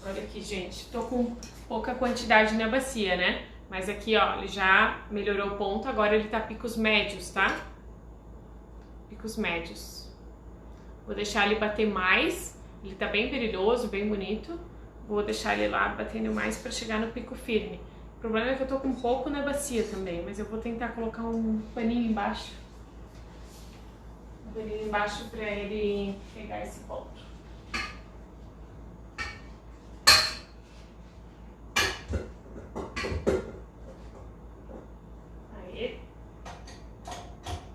Olha aqui, gente, tô com pouca quantidade na bacia, né? Mas aqui, ó, ele já melhorou o ponto, agora ele tá picos médios, tá? Picos médios. Vou deixar ele bater mais, ele tá bem brilhoso, bem bonito. Vou deixar ele lá batendo mais pra chegar no pico firme. O problema é que eu tô com pouco na bacia também, mas eu vou tentar colocar um paninho embaixo. Um paninho embaixo pra ele pegar esse ponto.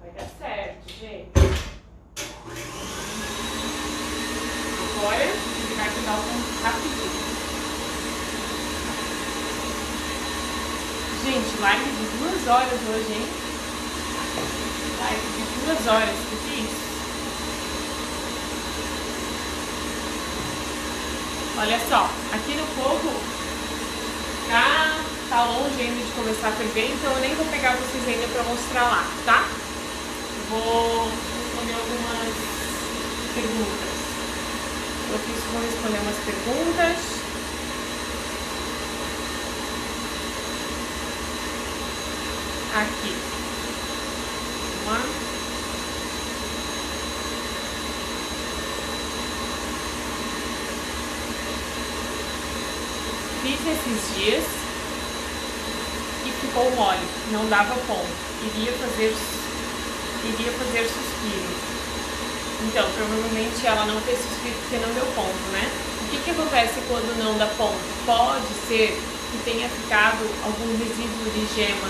Vai dar certo, gente. Agora ele vai pegar o ponto rapidinho. Gente, live de 2 horas hoje, hein? Live de 2 horas, que é isso? Olha só, aqui no fogo tá longe ainda de começar a ferver, então eu nem vou pegar vocês ainda pra mostrar lá, tá? Vou responder algumas perguntas. Vou responder umas perguntas. Aqui. Vamos lá. Fiz esses dias e ficou mole, não dava ponto. Iria fazer suspiro. Então, provavelmente ela não fez suspiro porque não deu ponto, né? O que acontece quando não dá ponto? Pode ser que tenha ficado algum resíduo de gema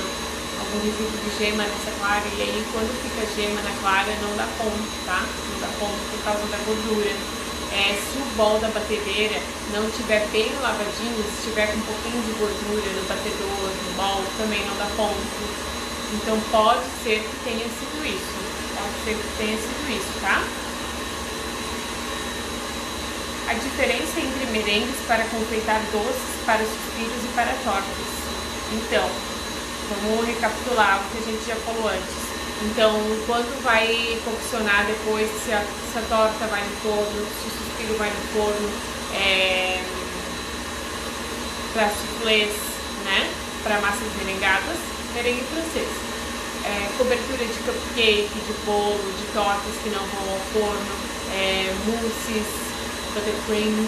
nessa clara, e aí quando fica gema na clara não dá ponto, tá? Não dá ponto por causa da gordura. Se o bol da batedeira não tiver bem lavadinho, se tiver com um pouquinho de gordura no batedor, no bol, também não dá ponto. Então pode ser que tenha sido isso. Tá? A diferença entre merengues para confeitar doces, para suspiros e para tortas. Então, vamos recapitular o que a gente já falou antes. Então, quando vai coccionar depois, se a torta vai no forno, se o suspiro vai no forno, para soufflés, né? Para massas merengadas, merengue francês. Cobertura de cupcake, de bolo, de tortas que não vão ao forno, mousses, buttercream.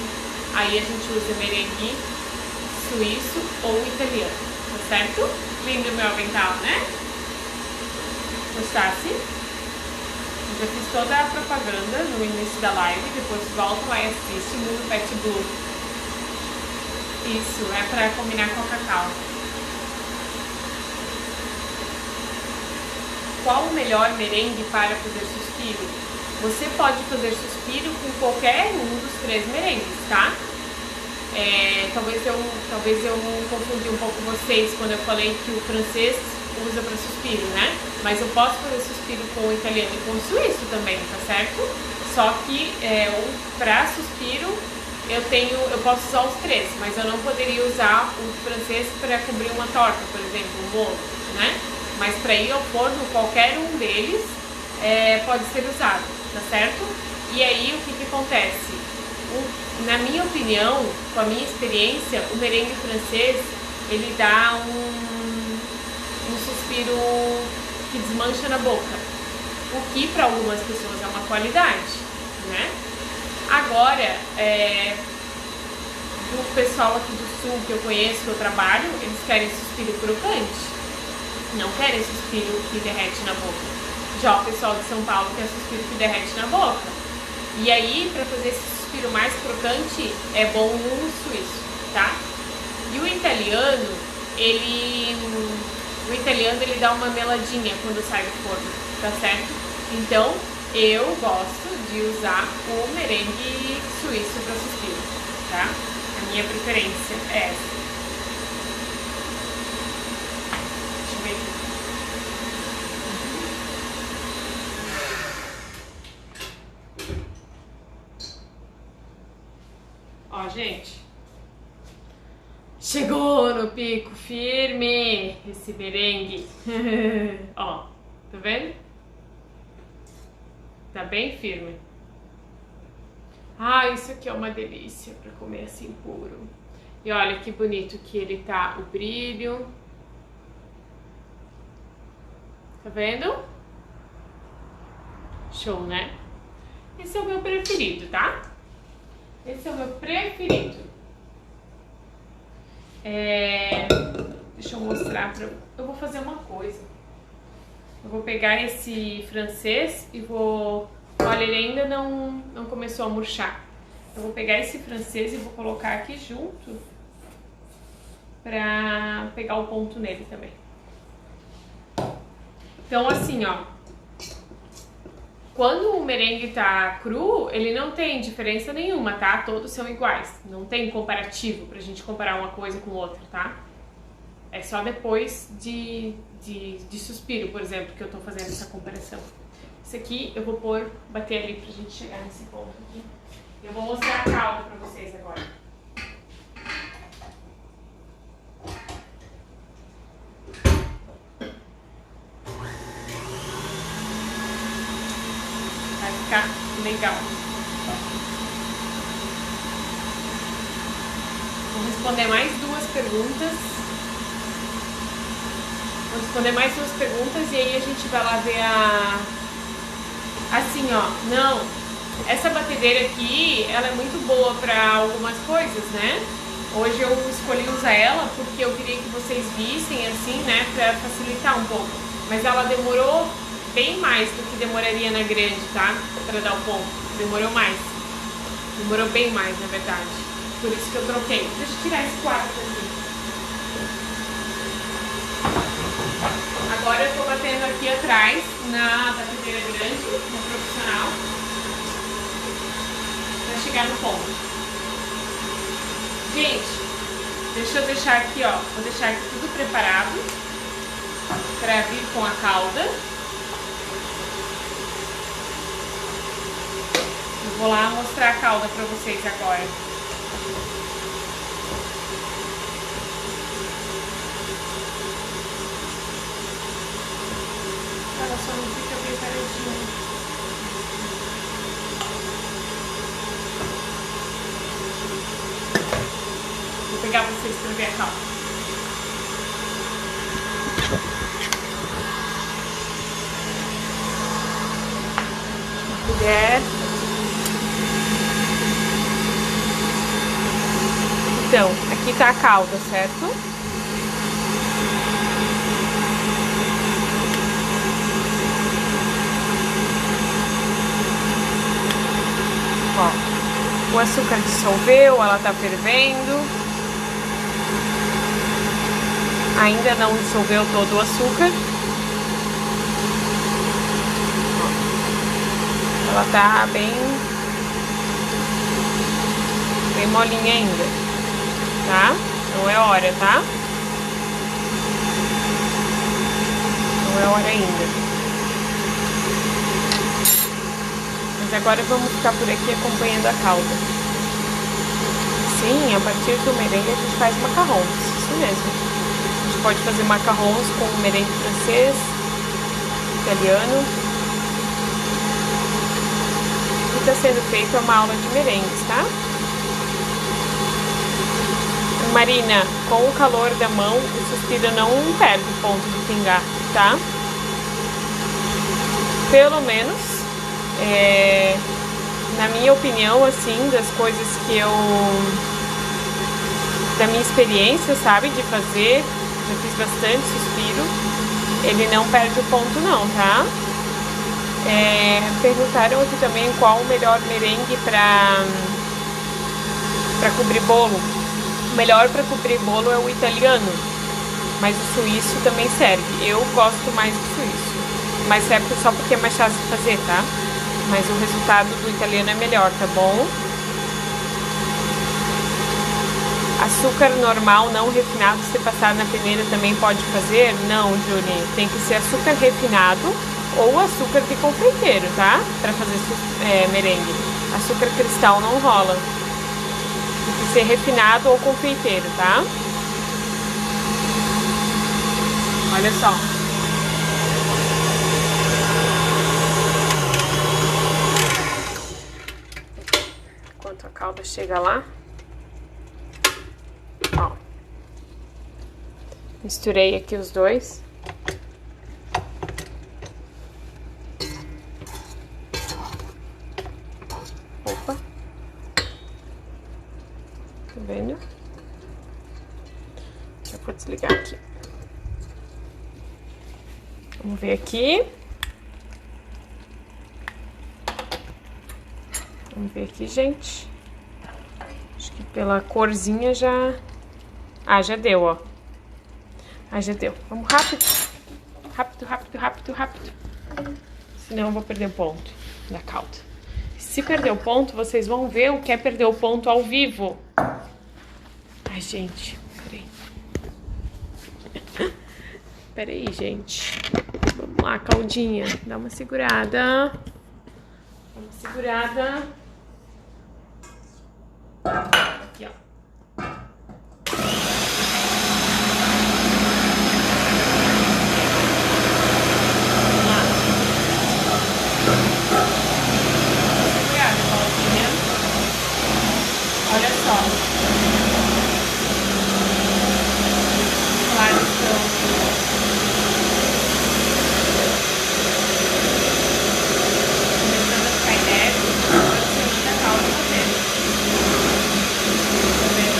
Aí a gente usa merengue suíço ou italiano, tá certo? Lindo meu avental, né? Gostasse? Eu já fiz toda a propaganda no início da live, depois volta lá e assiste Mundo Pet Blue. Isso, é pra combinar com o cacau. Qual o melhor merengue para fazer suspiro? Você pode fazer suspiro com qualquer um dos 3 merengues, tá? Talvez eu confundi um pouco vocês quando eu falei que o francês usa para suspiro, né? Mas eu posso fazer suspiro com o italiano e com o suíço também, tá certo? Só que para suspiro eu posso usar os 3, mas eu não poderia usar o francês para cobrir uma torta, por exemplo, um bolo, né? Mas para ir ao forno, qualquer um deles pode ser usado, tá certo? E aí o que acontece? Na minha opinião, com a minha experiência, o merengue francês ele dá um suspiro que desmancha na boca, o que para algumas pessoas é uma qualidade, né? Agora, do pessoal aqui do sul que eu conheço, que eu trabalho, eles querem suspiro crocante, não querem suspiro que derrete na boca. Já o pessoal de São Paulo quer suspiro que derrete na boca. E aí, para fazer esse suspiro mais crocante, é bom o suíço, tá? E o italiano, ele dá uma meladinha quando sai do forno, tá certo? Então, eu gosto de usar o merengue suíço para suspiro, tá? A minha preferência é essa. Deixa eu ver aqui. Ó, gente, chegou no pico firme esse merengue. Ó, tá vendo? Tá bem firme. Ah, isso aqui é uma delícia pra comer assim puro. E olha que bonito que ele tá, o brilho. Tá vendo? Show, né? Esse é o meu preferido, tá? Esse é o meu preferido. Deixa eu mostrar pra... Eu vou fazer uma coisa. Eu vou pegar esse francês e vou... Olha, ele ainda não começou a murchar. Eu vou pegar esse francês e vou colocar aqui junto pra pegar o ponto nele também. Então, assim, ó. Quando o merengue tá cru, ele não tem diferença nenhuma, tá? Todos são iguais. Não tem comparativo pra gente comparar uma coisa com outra, tá? É só depois de suspiro, por exemplo, que eu tô fazendo essa comparação. Isso aqui eu vou bater ali pra gente chegar nesse ponto aqui. Eu vou mostrar a calda pra vocês agora. legal. Vou responder mais duas perguntas. E aí a gente vai lá ver a... Assim, ó, não, essa batedeira aqui, ela é muito boa pra algumas coisas, né? Hoje eu escolhi usar ela porque eu queria que vocês vissem, assim, né, pra facilitar um pouco. Mas ela demorou bem mais do que demoraria na grande, tá? Pra dar o ponto, demorou mais. Demorou bem mais, na verdade. Por isso que eu troquei. Deixa eu tirar esse quadro aqui. Agora eu tô batendo aqui atrás, na batedeira grande, no profissional, pra chegar no ponto. Gente, deixa eu deixar aqui, ó, vou deixar aqui tudo preparado pra vir com a cauda. Eu vou lá mostrar a cauda pra vocês agora. Ela só não fica bem paradinha. Vou pegar vocês pra ver a calça. Uma colher. Então, aqui tá a calda, certo? Ó, o açúcar dissolveu, ela tá fervendo. Ainda não dissolveu todo o açúcar. Ó, ela tá bem molinha ainda, tá? Não é hora, tá? Não é hora ainda. Mas agora vamos ficar por aqui acompanhando a calda. Sim, a partir do merengue a gente faz macarrons, isso mesmo. A gente pode fazer macarrons com merengue francês, italiano. E está sendo feita uma aula de merengues, tá? Marina, com o calor da mão, o suspiro não perde o ponto de pingar, tá? Pelo menos... na minha opinião, assim, das coisas que eu... da minha experiência, sabe, de fazer, já fiz bastante suspiro, ele não perde o ponto não, tá? Perguntaram aqui também qual o melhor merengue pra cobrir bolo. O melhor pra cobrir bolo é o italiano, mas o suíço também serve. Eu gosto mais do suíço, mas serve só porque é mais fácil de fazer, tá? Mas o resultado do italiano é melhor, tá bom? Açúcar normal, não refinado, se passar na peneira também pode fazer? Não, Júnior, tem que ser açúcar refinado ou açúcar de confeiteiro, tá? Pra fazer merengue. Açúcar cristal não rola. Tem que ser refinado ou confeiteiro, tá? Olha só. Enquanto a calda chega lá, ó, misturei aqui os dois. Opa, tá vendo? Já vou desligar aqui. Vamos ver aqui. Vamos ver aqui, gente. Acho que pela corzinha já... Ah, já deu, ó. Ah, já deu. Vamos rápido. Rápido, rápido, rápido, rápido. Senão eu vou perder o ponto da calda. Se perder o ponto, vocês vão ver o que é perder o ponto ao vivo. Ai, gente. Peraí. Peraí, gente. Vamos lá, caldinha. Dá uma segurada. Dá uma segurada. Aqui, ó. Vamos lá. Claro, então. Começando a ficar inerte, pode ser muita calda fazendo. Tá vendo?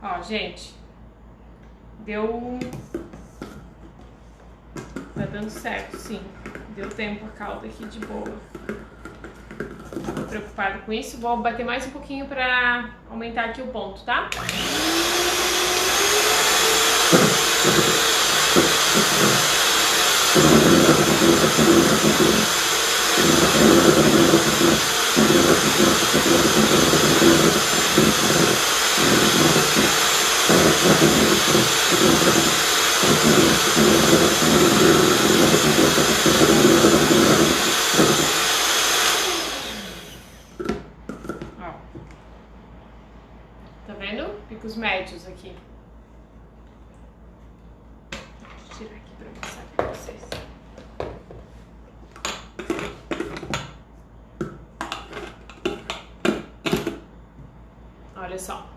Ó, gente, deu... Tá dando certo, sim. Deu tempo a calda aqui de boa. Tava preocupada com isso. Vou bater mais um pouquinho pra aumentar aqui o ponto, tá? Ó. Tá vendo? Picos médios aqui. Vou tirar aqui pra mostrar pra vocês. Olha só.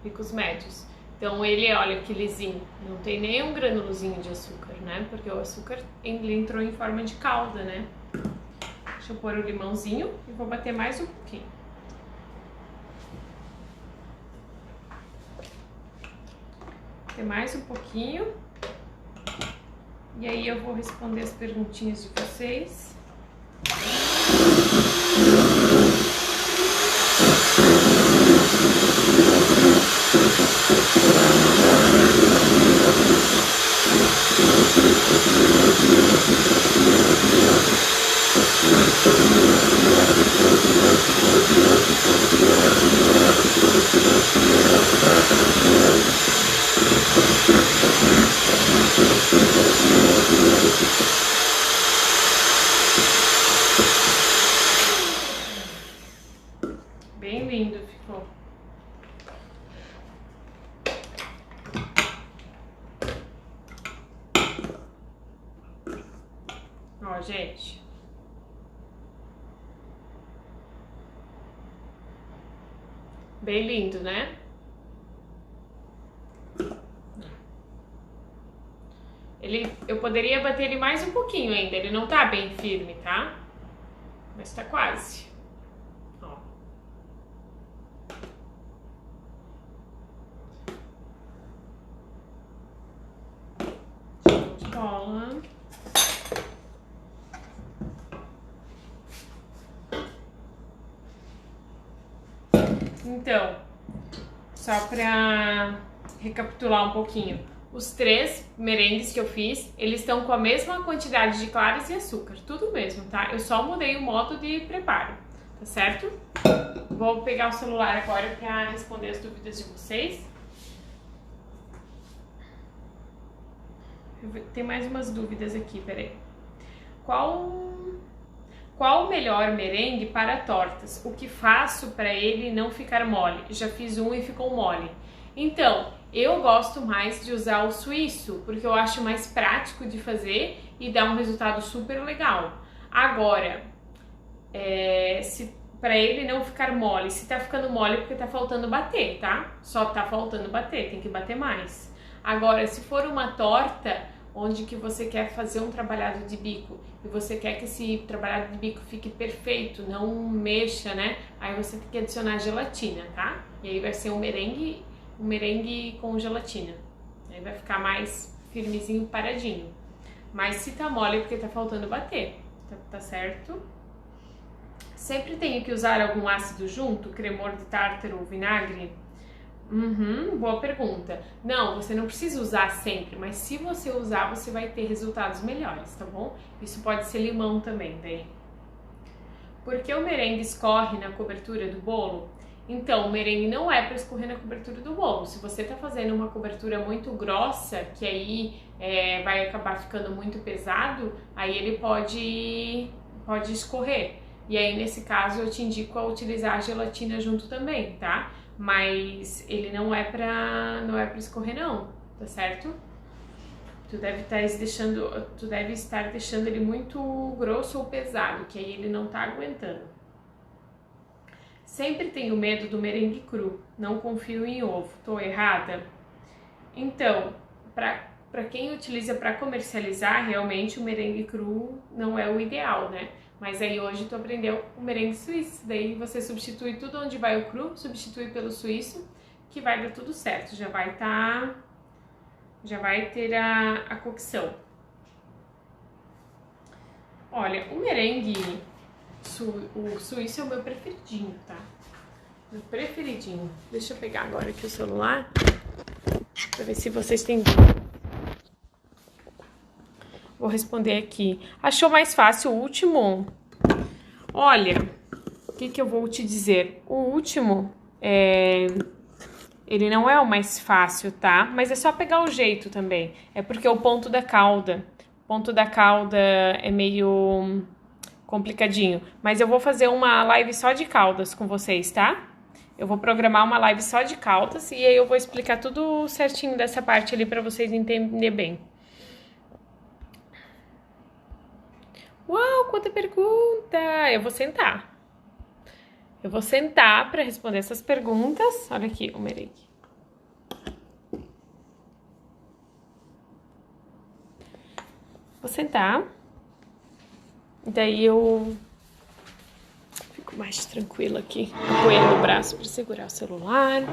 Picos médios. Então ele, olha que lisinho, não tem nem um granulozinho de açúcar, né? Porque o açúcar ele entrou em forma de calda, né? Deixa eu pôr o limãozinho e vou bater mais um pouquinho. Bater mais um pouquinho. E aí eu vou responder as perguntinhas de vocês. Bem lindo ficou. Ó, gente. Bem lindo, né? Eu poderia bater ele mais um pouquinho ainda. Ele não tá bem firme, tá? Mas tá quase. Ó. Show de bola. Então, só pra recapitular um pouquinho, os 3 merengues que eu fiz, eles estão com a mesma quantidade de claras e açúcar, tudo mesmo, tá? Eu só mudei o modo de preparo, tá certo? Vou pegar o celular agora pra responder as dúvidas de vocês. Tem mais umas dúvidas aqui, peraí. Qual o melhor merengue para tortas? O que faço para ele não ficar mole? Já fiz um e ficou mole. Então, eu gosto mais de usar o suíço, porque eu acho mais prático de fazer e dá um resultado super legal. Agora, para ele não ficar mole, se tá ficando mole é porque tá faltando bater, tá? Só tá faltando bater, tem que bater mais. Agora, se for uma torta, onde que você quer fazer um trabalhado de bico e você quer que esse trabalhado de bico fique perfeito, não mexa, né? Aí você tem que adicionar gelatina, tá? E aí vai ser um merengue com gelatina. Aí vai ficar mais firmezinho, paradinho. Mas se tá mole é porque tá faltando bater, tá certo? Sempre tenho que usar algum ácido junto? Cremor de tártaro ou vinagre? Boa pergunta. Não, você não precisa usar sempre, mas se você usar, você vai ter resultados melhores, tá bom? Isso pode ser limão também, daí. Por que o merengue escorre na cobertura do bolo? Então, o merengue não é para escorrer na cobertura do bolo. Se você tá fazendo uma cobertura muito grossa, que aí vai acabar ficando muito pesado, aí ele pode escorrer. E aí, nesse caso, eu te indico a utilizar a gelatina junto também, tá? Mas ele não é pra escorrer não, tá certo? Tu deve estar deixando ele muito grosso ou pesado, que aí ele não tá aguentando. Sempre tenho medo do merengue cru, não confio em ovo, tô errada? Então, para quem utiliza para comercializar, realmente o merengue cru não é o ideal, né? Mas aí hoje tu aprendeu o merengue suíço, daí você substitui tudo onde vai o cru, substitui pelo suíço, que vai dar tudo certo, já vai ter a cocção. Olha, o merengue, o suíço é o meu preferidinho, tá? Meu preferidinho. Deixa eu pegar agora aqui o celular, pra ver se vocês têm dúvida. Vou responder aqui. Achou mais fácil o último? Olha, o que eu vou te dizer? O último, ele não é o mais fácil, tá? Mas é só pegar o jeito também. É porque o ponto da cauda é meio complicadinho. Mas eu vou fazer uma live só de caudas com vocês, tá? Eu vou programar uma live só de caudas e aí eu vou explicar tudo certinho dessa parte ali pra vocês entenderem bem. Uau, quanta pergunta! Eu vou sentar para responder essas perguntas. Olha aqui o merengue. Vou sentar. Daí eu fico mais tranquila aqui. Apoiando o braço para segurar o celular.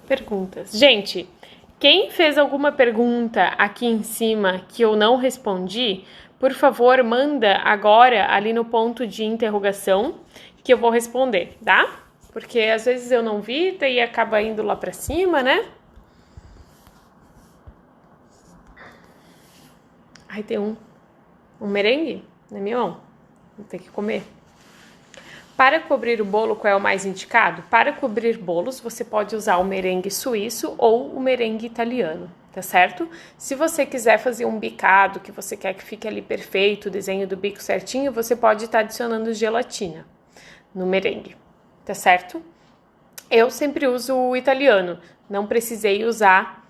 Perguntas. Gente, quem fez alguma pergunta aqui em cima que eu não respondi, por favor, manda agora ali no ponto de interrogação que eu vou responder, tá? Porque às vezes eu não vi, daí acaba indo lá pra cima, né? Aí tem um merengue na minha mão. Vou ter que comer. Para cobrir o bolo, qual é o mais indicado? Para cobrir bolos, você pode usar o merengue suíço ou o merengue italiano, tá certo? Se você quiser fazer um bicado, que você quer que fique ali perfeito, o desenho do bico certinho, você pode estar adicionando gelatina no merengue, tá certo? Eu sempre uso o italiano, não precisei usar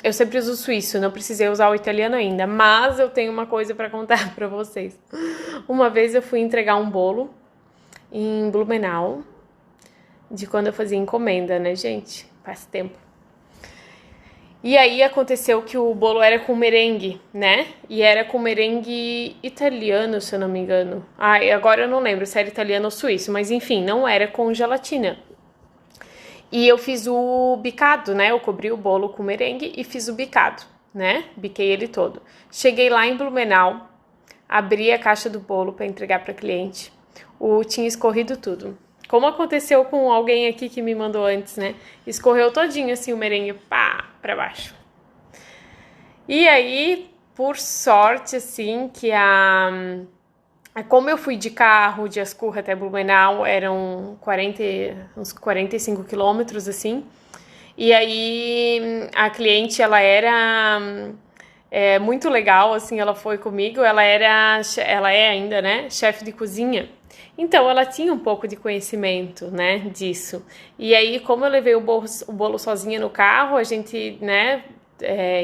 eu sempre uso o suíço, não precisei usar o italiano ainda, mas eu tenho uma coisa para contar para vocês. Uma vez eu fui entregar um bolo em Blumenau, de quando eu fazia encomenda, né, gente? Faz tempo. E aí aconteceu que o bolo era com merengue, né? E era com merengue italiano, se eu não me engano. E agora eu não lembro se era italiano ou suíço, mas enfim, não era com gelatina. E eu fiz o bicado, né? Eu cobri o bolo com merengue e fiz o bicado, né? Biquei ele todo. Cheguei lá em Blumenau, abri a caixa do bolo para entregar para cliente. Tinha escorrido tudo. Como aconteceu com alguém aqui que me mandou antes, né? Escorreu todinho assim o merengue, pá, para baixo. E aí, por sorte, assim, que como eu fui de carro de Ascurra até Blumenau, eram uns 45 quilômetros, assim. E aí, a cliente, ela era muito legal, assim, ela foi comigo. Ela é ainda, né, chefe de cozinha. Então, ela tinha um pouco de conhecimento, né, disso. E aí, como eu levei o bolo sozinha no carro, a gente, né,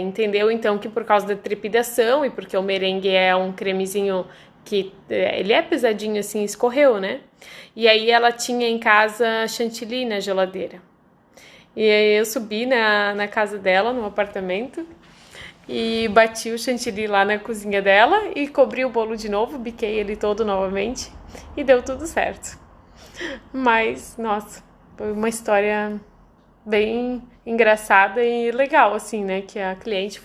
entendeu, então, que por causa da trepidação e porque o merengue é um cremezinho que ele é pesadinho assim, escorreu, né? E aí ela tinha em casa chantilly na geladeira. E aí eu subi na casa dela, no apartamento, e bati o chantilly lá na cozinha dela e cobri o bolo de novo, biquei ele todo novamente e deu tudo certo. Mas, nossa, foi uma história bem engraçada e legal, assim, né? Que a cliente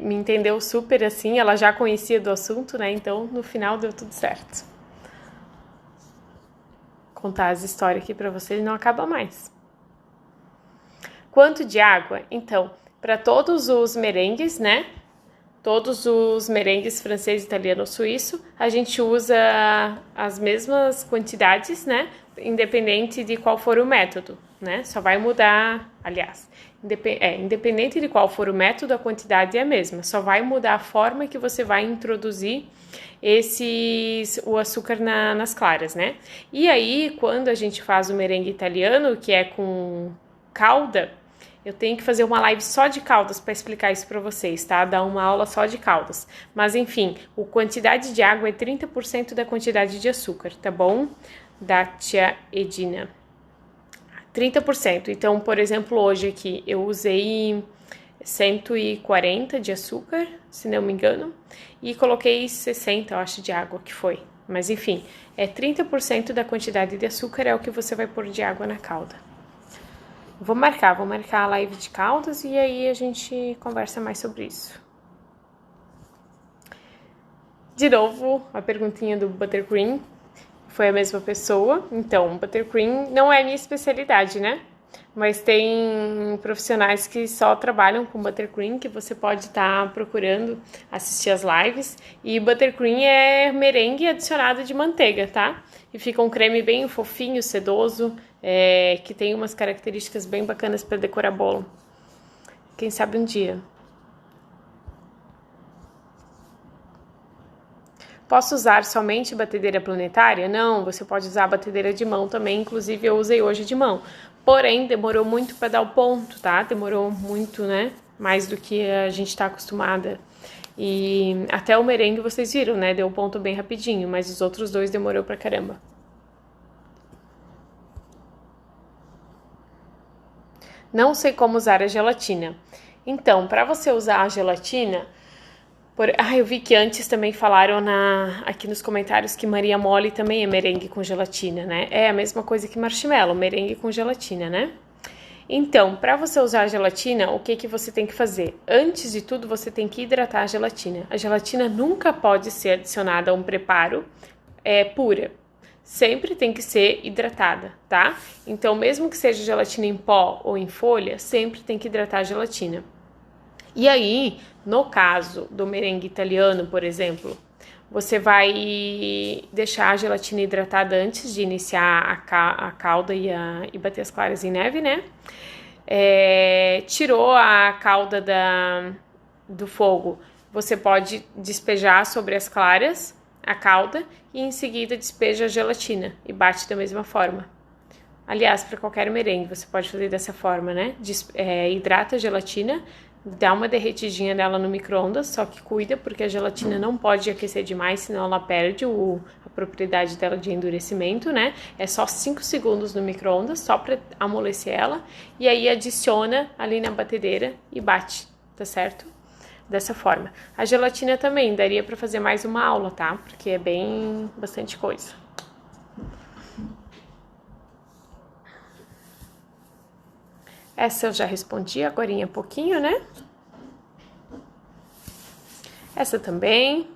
me entendeu super assim, ela já conhecia do assunto, né? Então, no final deu tudo certo. Contar as histórias aqui pra vocês não acaba mais. Quanto de água? Então, para todos os merengues, né? Todos os merengues francês, italiano ou suíço, a gente usa as mesmas quantidades, né? Independente de qual for o método, né? Só vai mudar, aliás, independente de qual for o método, a quantidade é a mesma. Só vai mudar a forma que você vai introduzir o açúcar nas claras, né? E aí, quando a gente faz o merengue italiano, que é com calda, eu tenho que fazer uma live só de caldas para explicar isso para vocês, tá? Dar uma aula só de caldas. Mas enfim, a quantidade de água é 30% da quantidade de açúcar, tá bom? Da tia Edina. 30%. Então, por exemplo, hoje aqui eu usei 140 de açúcar, se não me engano, e coloquei 60, eu acho, de água que foi. Mas enfim, é 30% da quantidade de açúcar é o que você vai pôr de água na calda. Vou marcar a live de caldas e aí a gente conversa mais sobre isso. De novo, a perguntinha do buttercream foi a mesma pessoa. Então, buttercream não é minha especialidade, né? Mas tem profissionais que só trabalham com buttercream, que você pode estar procurando assistir as lives. E buttercream é merengue adicionado de manteiga, tá? E fica um creme bem fofinho, sedoso, que tem umas características bem bacanas para decorar bolo. Quem sabe um dia. Posso usar somente batedeira planetária? Não, você pode usar a batedeira de mão também, inclusive eu usei hoje de mão. Porém, demorou muito para dar o ponto, tá? Demorou muito, né? Mais do que a gente tá acostumada. E até o merengue vocês viram, né? Deu o ponto bem rapidinho, mas os outros dois demorou pra caramba. Não sei como usar a gelatina. Então, para você usar a gelatina... eu vi que antes também falaram aqui nos comentários que Maria Mole também é merengue com gelatina, né? É a mesma coisa que marshmallow, merengue com gelatina, né? Então, para você usar a gelatina, o que você tem que fazer? Antes de tudo, você tem que hidratar a gelatina. A gelatina nunca pode ser adicionada a um preparo pura. Sempre tem que ser hidratada, tá? Então, mesmo que seja gelatina em pó ou em folha, sempre tem que hidratar a gelatina. E aí, no caso do merengue italiano, por exemplo, você vai deixar a gelatina hidratada antes de iniciar a calda e bater as claras em neve, né? Tirou a calda do fogo, você pode despejar sobre as claras a calda e em seguida despeja a gelatina e bate da mesma forma. Aliás, para qualquer merengue você pode fazer dessa forma, né? Hidrata a gelatina, dá uma derretidinha nela no micro-ondas, só que cuida porque a gelatina não pode aquecer demais, senão ela perde a propriedade dela de endurecimento, né? É só 5 segundos no micro-ondas, só para amolecer ela, e aí adiciona ali na batedeira e bate, tá certo? Dessa forma. A gelatina também daria para fazer mais uma aula, tá? Porque é bastante coisa. Essa eu já respondi agorinha há pouquinho, né? Essa também.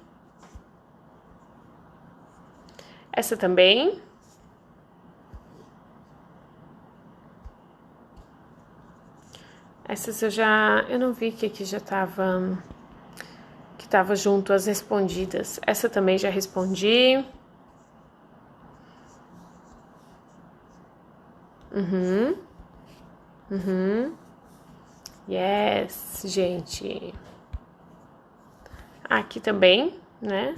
Essa também. Essas eu não vi que aqui já tava, que tava junto as respondidas. Essa também já respondi. Yes, gente. Aqui também, né?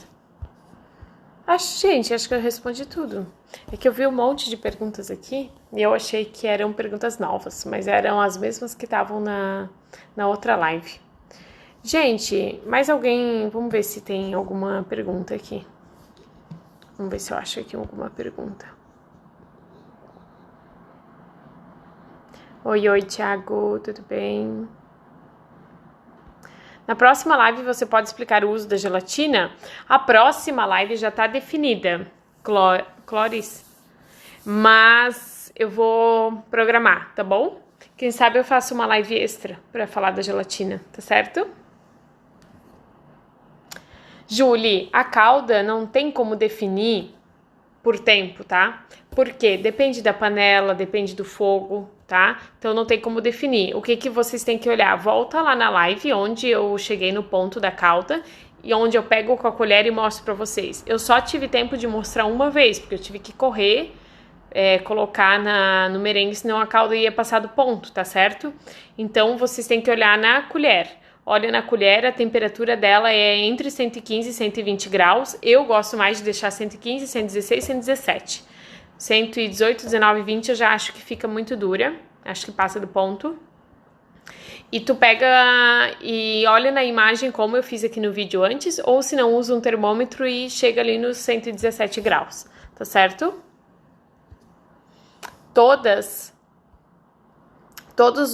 Acho que eu respondi tudo. É que eu vi um monte de perguntas aqui e eu achei que eram perguntas novas, mas eram as mesmas que estavam na outra live. Gente, mais alguém? Vamos ver se tem alguma pergunta aqui. Vamos ver se eu acho aqui alguma pergunta. Oi, oi, Thiago, tudo bem? Na próxima live você pode explicar o uso da gelatina? A próxima live já tá definida, Cloris. Mas eu vou programar, tá bom? Quem sabe eu faço uma live extra pra falar da gelatina, tá certo? Julie, a calda não tem como definir por tempo, tá? Porque depende da panela, depende do fogo, tá? Então não tem como definir. O que que vocês têm que olhar? Volta lá na live onde eu cheguei no ponto da calda e onde eu pego com a colher e mostro pra vocês. Eu só tive tempo de mostrar uma vez, porque eu tive que correr, colocar no merengue, senão a calda ia passar do ponto, tá certo? Então vocês têm que olhar na colher. Olha na colher, a temperatura dela é entre 115 e 120 graus. Eu gosto mais de deixar 115, 116, 117. 118, 19, 20 eu já acho que fica muito dura. Acho que passa do ponto. E tu pega e olha na imagem como eu fiz aqui no vídeo antes. Ou se não, usa um termômetro e chega ali nos 117 graus. Tá certo? Todos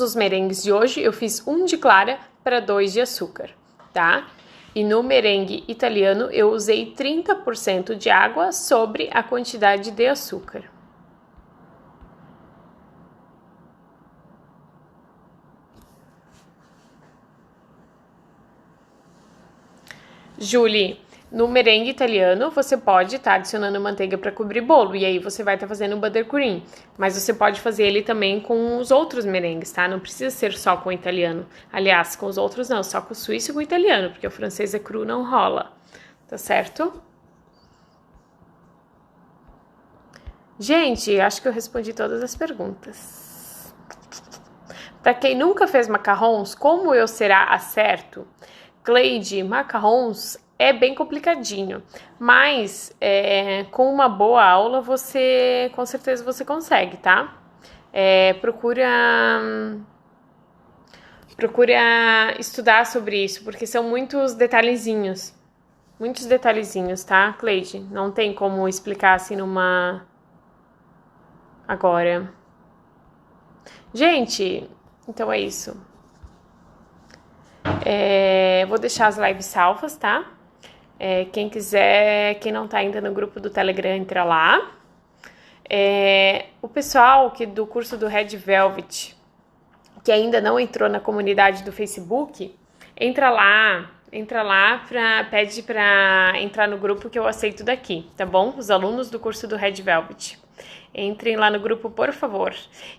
os merengues de hoje eu fiz 1 de clara para 2 de açúcar, tá? E no merengue italiano eu usei 30% de água sobre a quantidade de açúcar. Julie, no merengue italiano você pode estar adicionando manteiga para cobrir bolo e aí você vai estar fazendo o buttercream, mas você pode fazer ele também com os outros merengues, tá? Não precisa ser só com o italiano. Aliás, com os outros não, só com o suíço e com o italiano, porque o francês é cru, não rola, tá certo? Gente, acho que eu respondi todas as perguntas. Para quem nunca fez macarrons, como eu será acerto? Cleide, macarrons é bem complicadinho, mas com uma boa aula com certeza você consegue, tá? Procura estudar sobre isso, porque são muitos detalhezinhos, tá, Cleide? Não tem como explicar assim agora. Gente, então é isso. Vou deixar as lives salvas, tá? Quem quiser, quem não tá ainda no grupo do Telegram, entra lá. O pessoal do curso do Red Velvet, que ainda não entrou na comunidade do Facebook, entra lá, pede pra entrar no grupo que eu aceito daqui, tá bom? Os alunos do curso do Red Velvet. Entrem lá no grupo, por favor.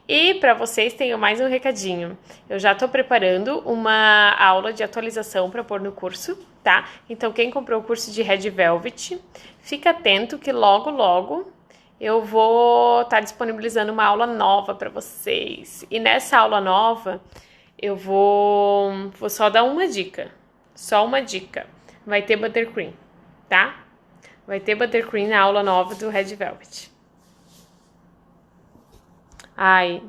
E para vocês tenho mais um recadinho. Eu já tô preparando uma aula de atualização para pôr no curso, tá? Então quem comprou o curso de Red Velvet, fica atento que logo eu vou estar disponibilizando uma aula nova para vocês. E nessa aula nova eu vou só dar uma dica. Só uma dica. Vai ter buttercream, tá? Vai ter buttercream na aula nova do Red Velvet. Ai,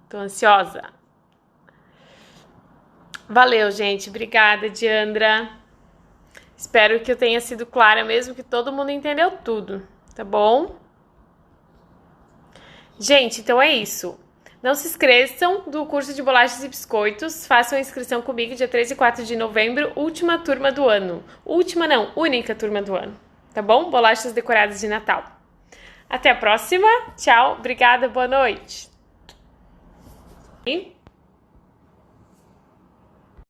tô ansiosa. Valeu, gente. Obrigada, Diandra. Espero que eu tenha sido clara, mesmo que todo mundo entendeu tudo, tá bom? Gente, então é isso. Não se esqueçam do curso de bolachas e biscoitos. Façam a inscrição comigo dia 3 e 4 de novembro, última turma do ano. Última não, única turma do ano. Tá bom? Bolachas decoradas de Natal. Até a próxima. Tchau. Obrigada. Boa noite.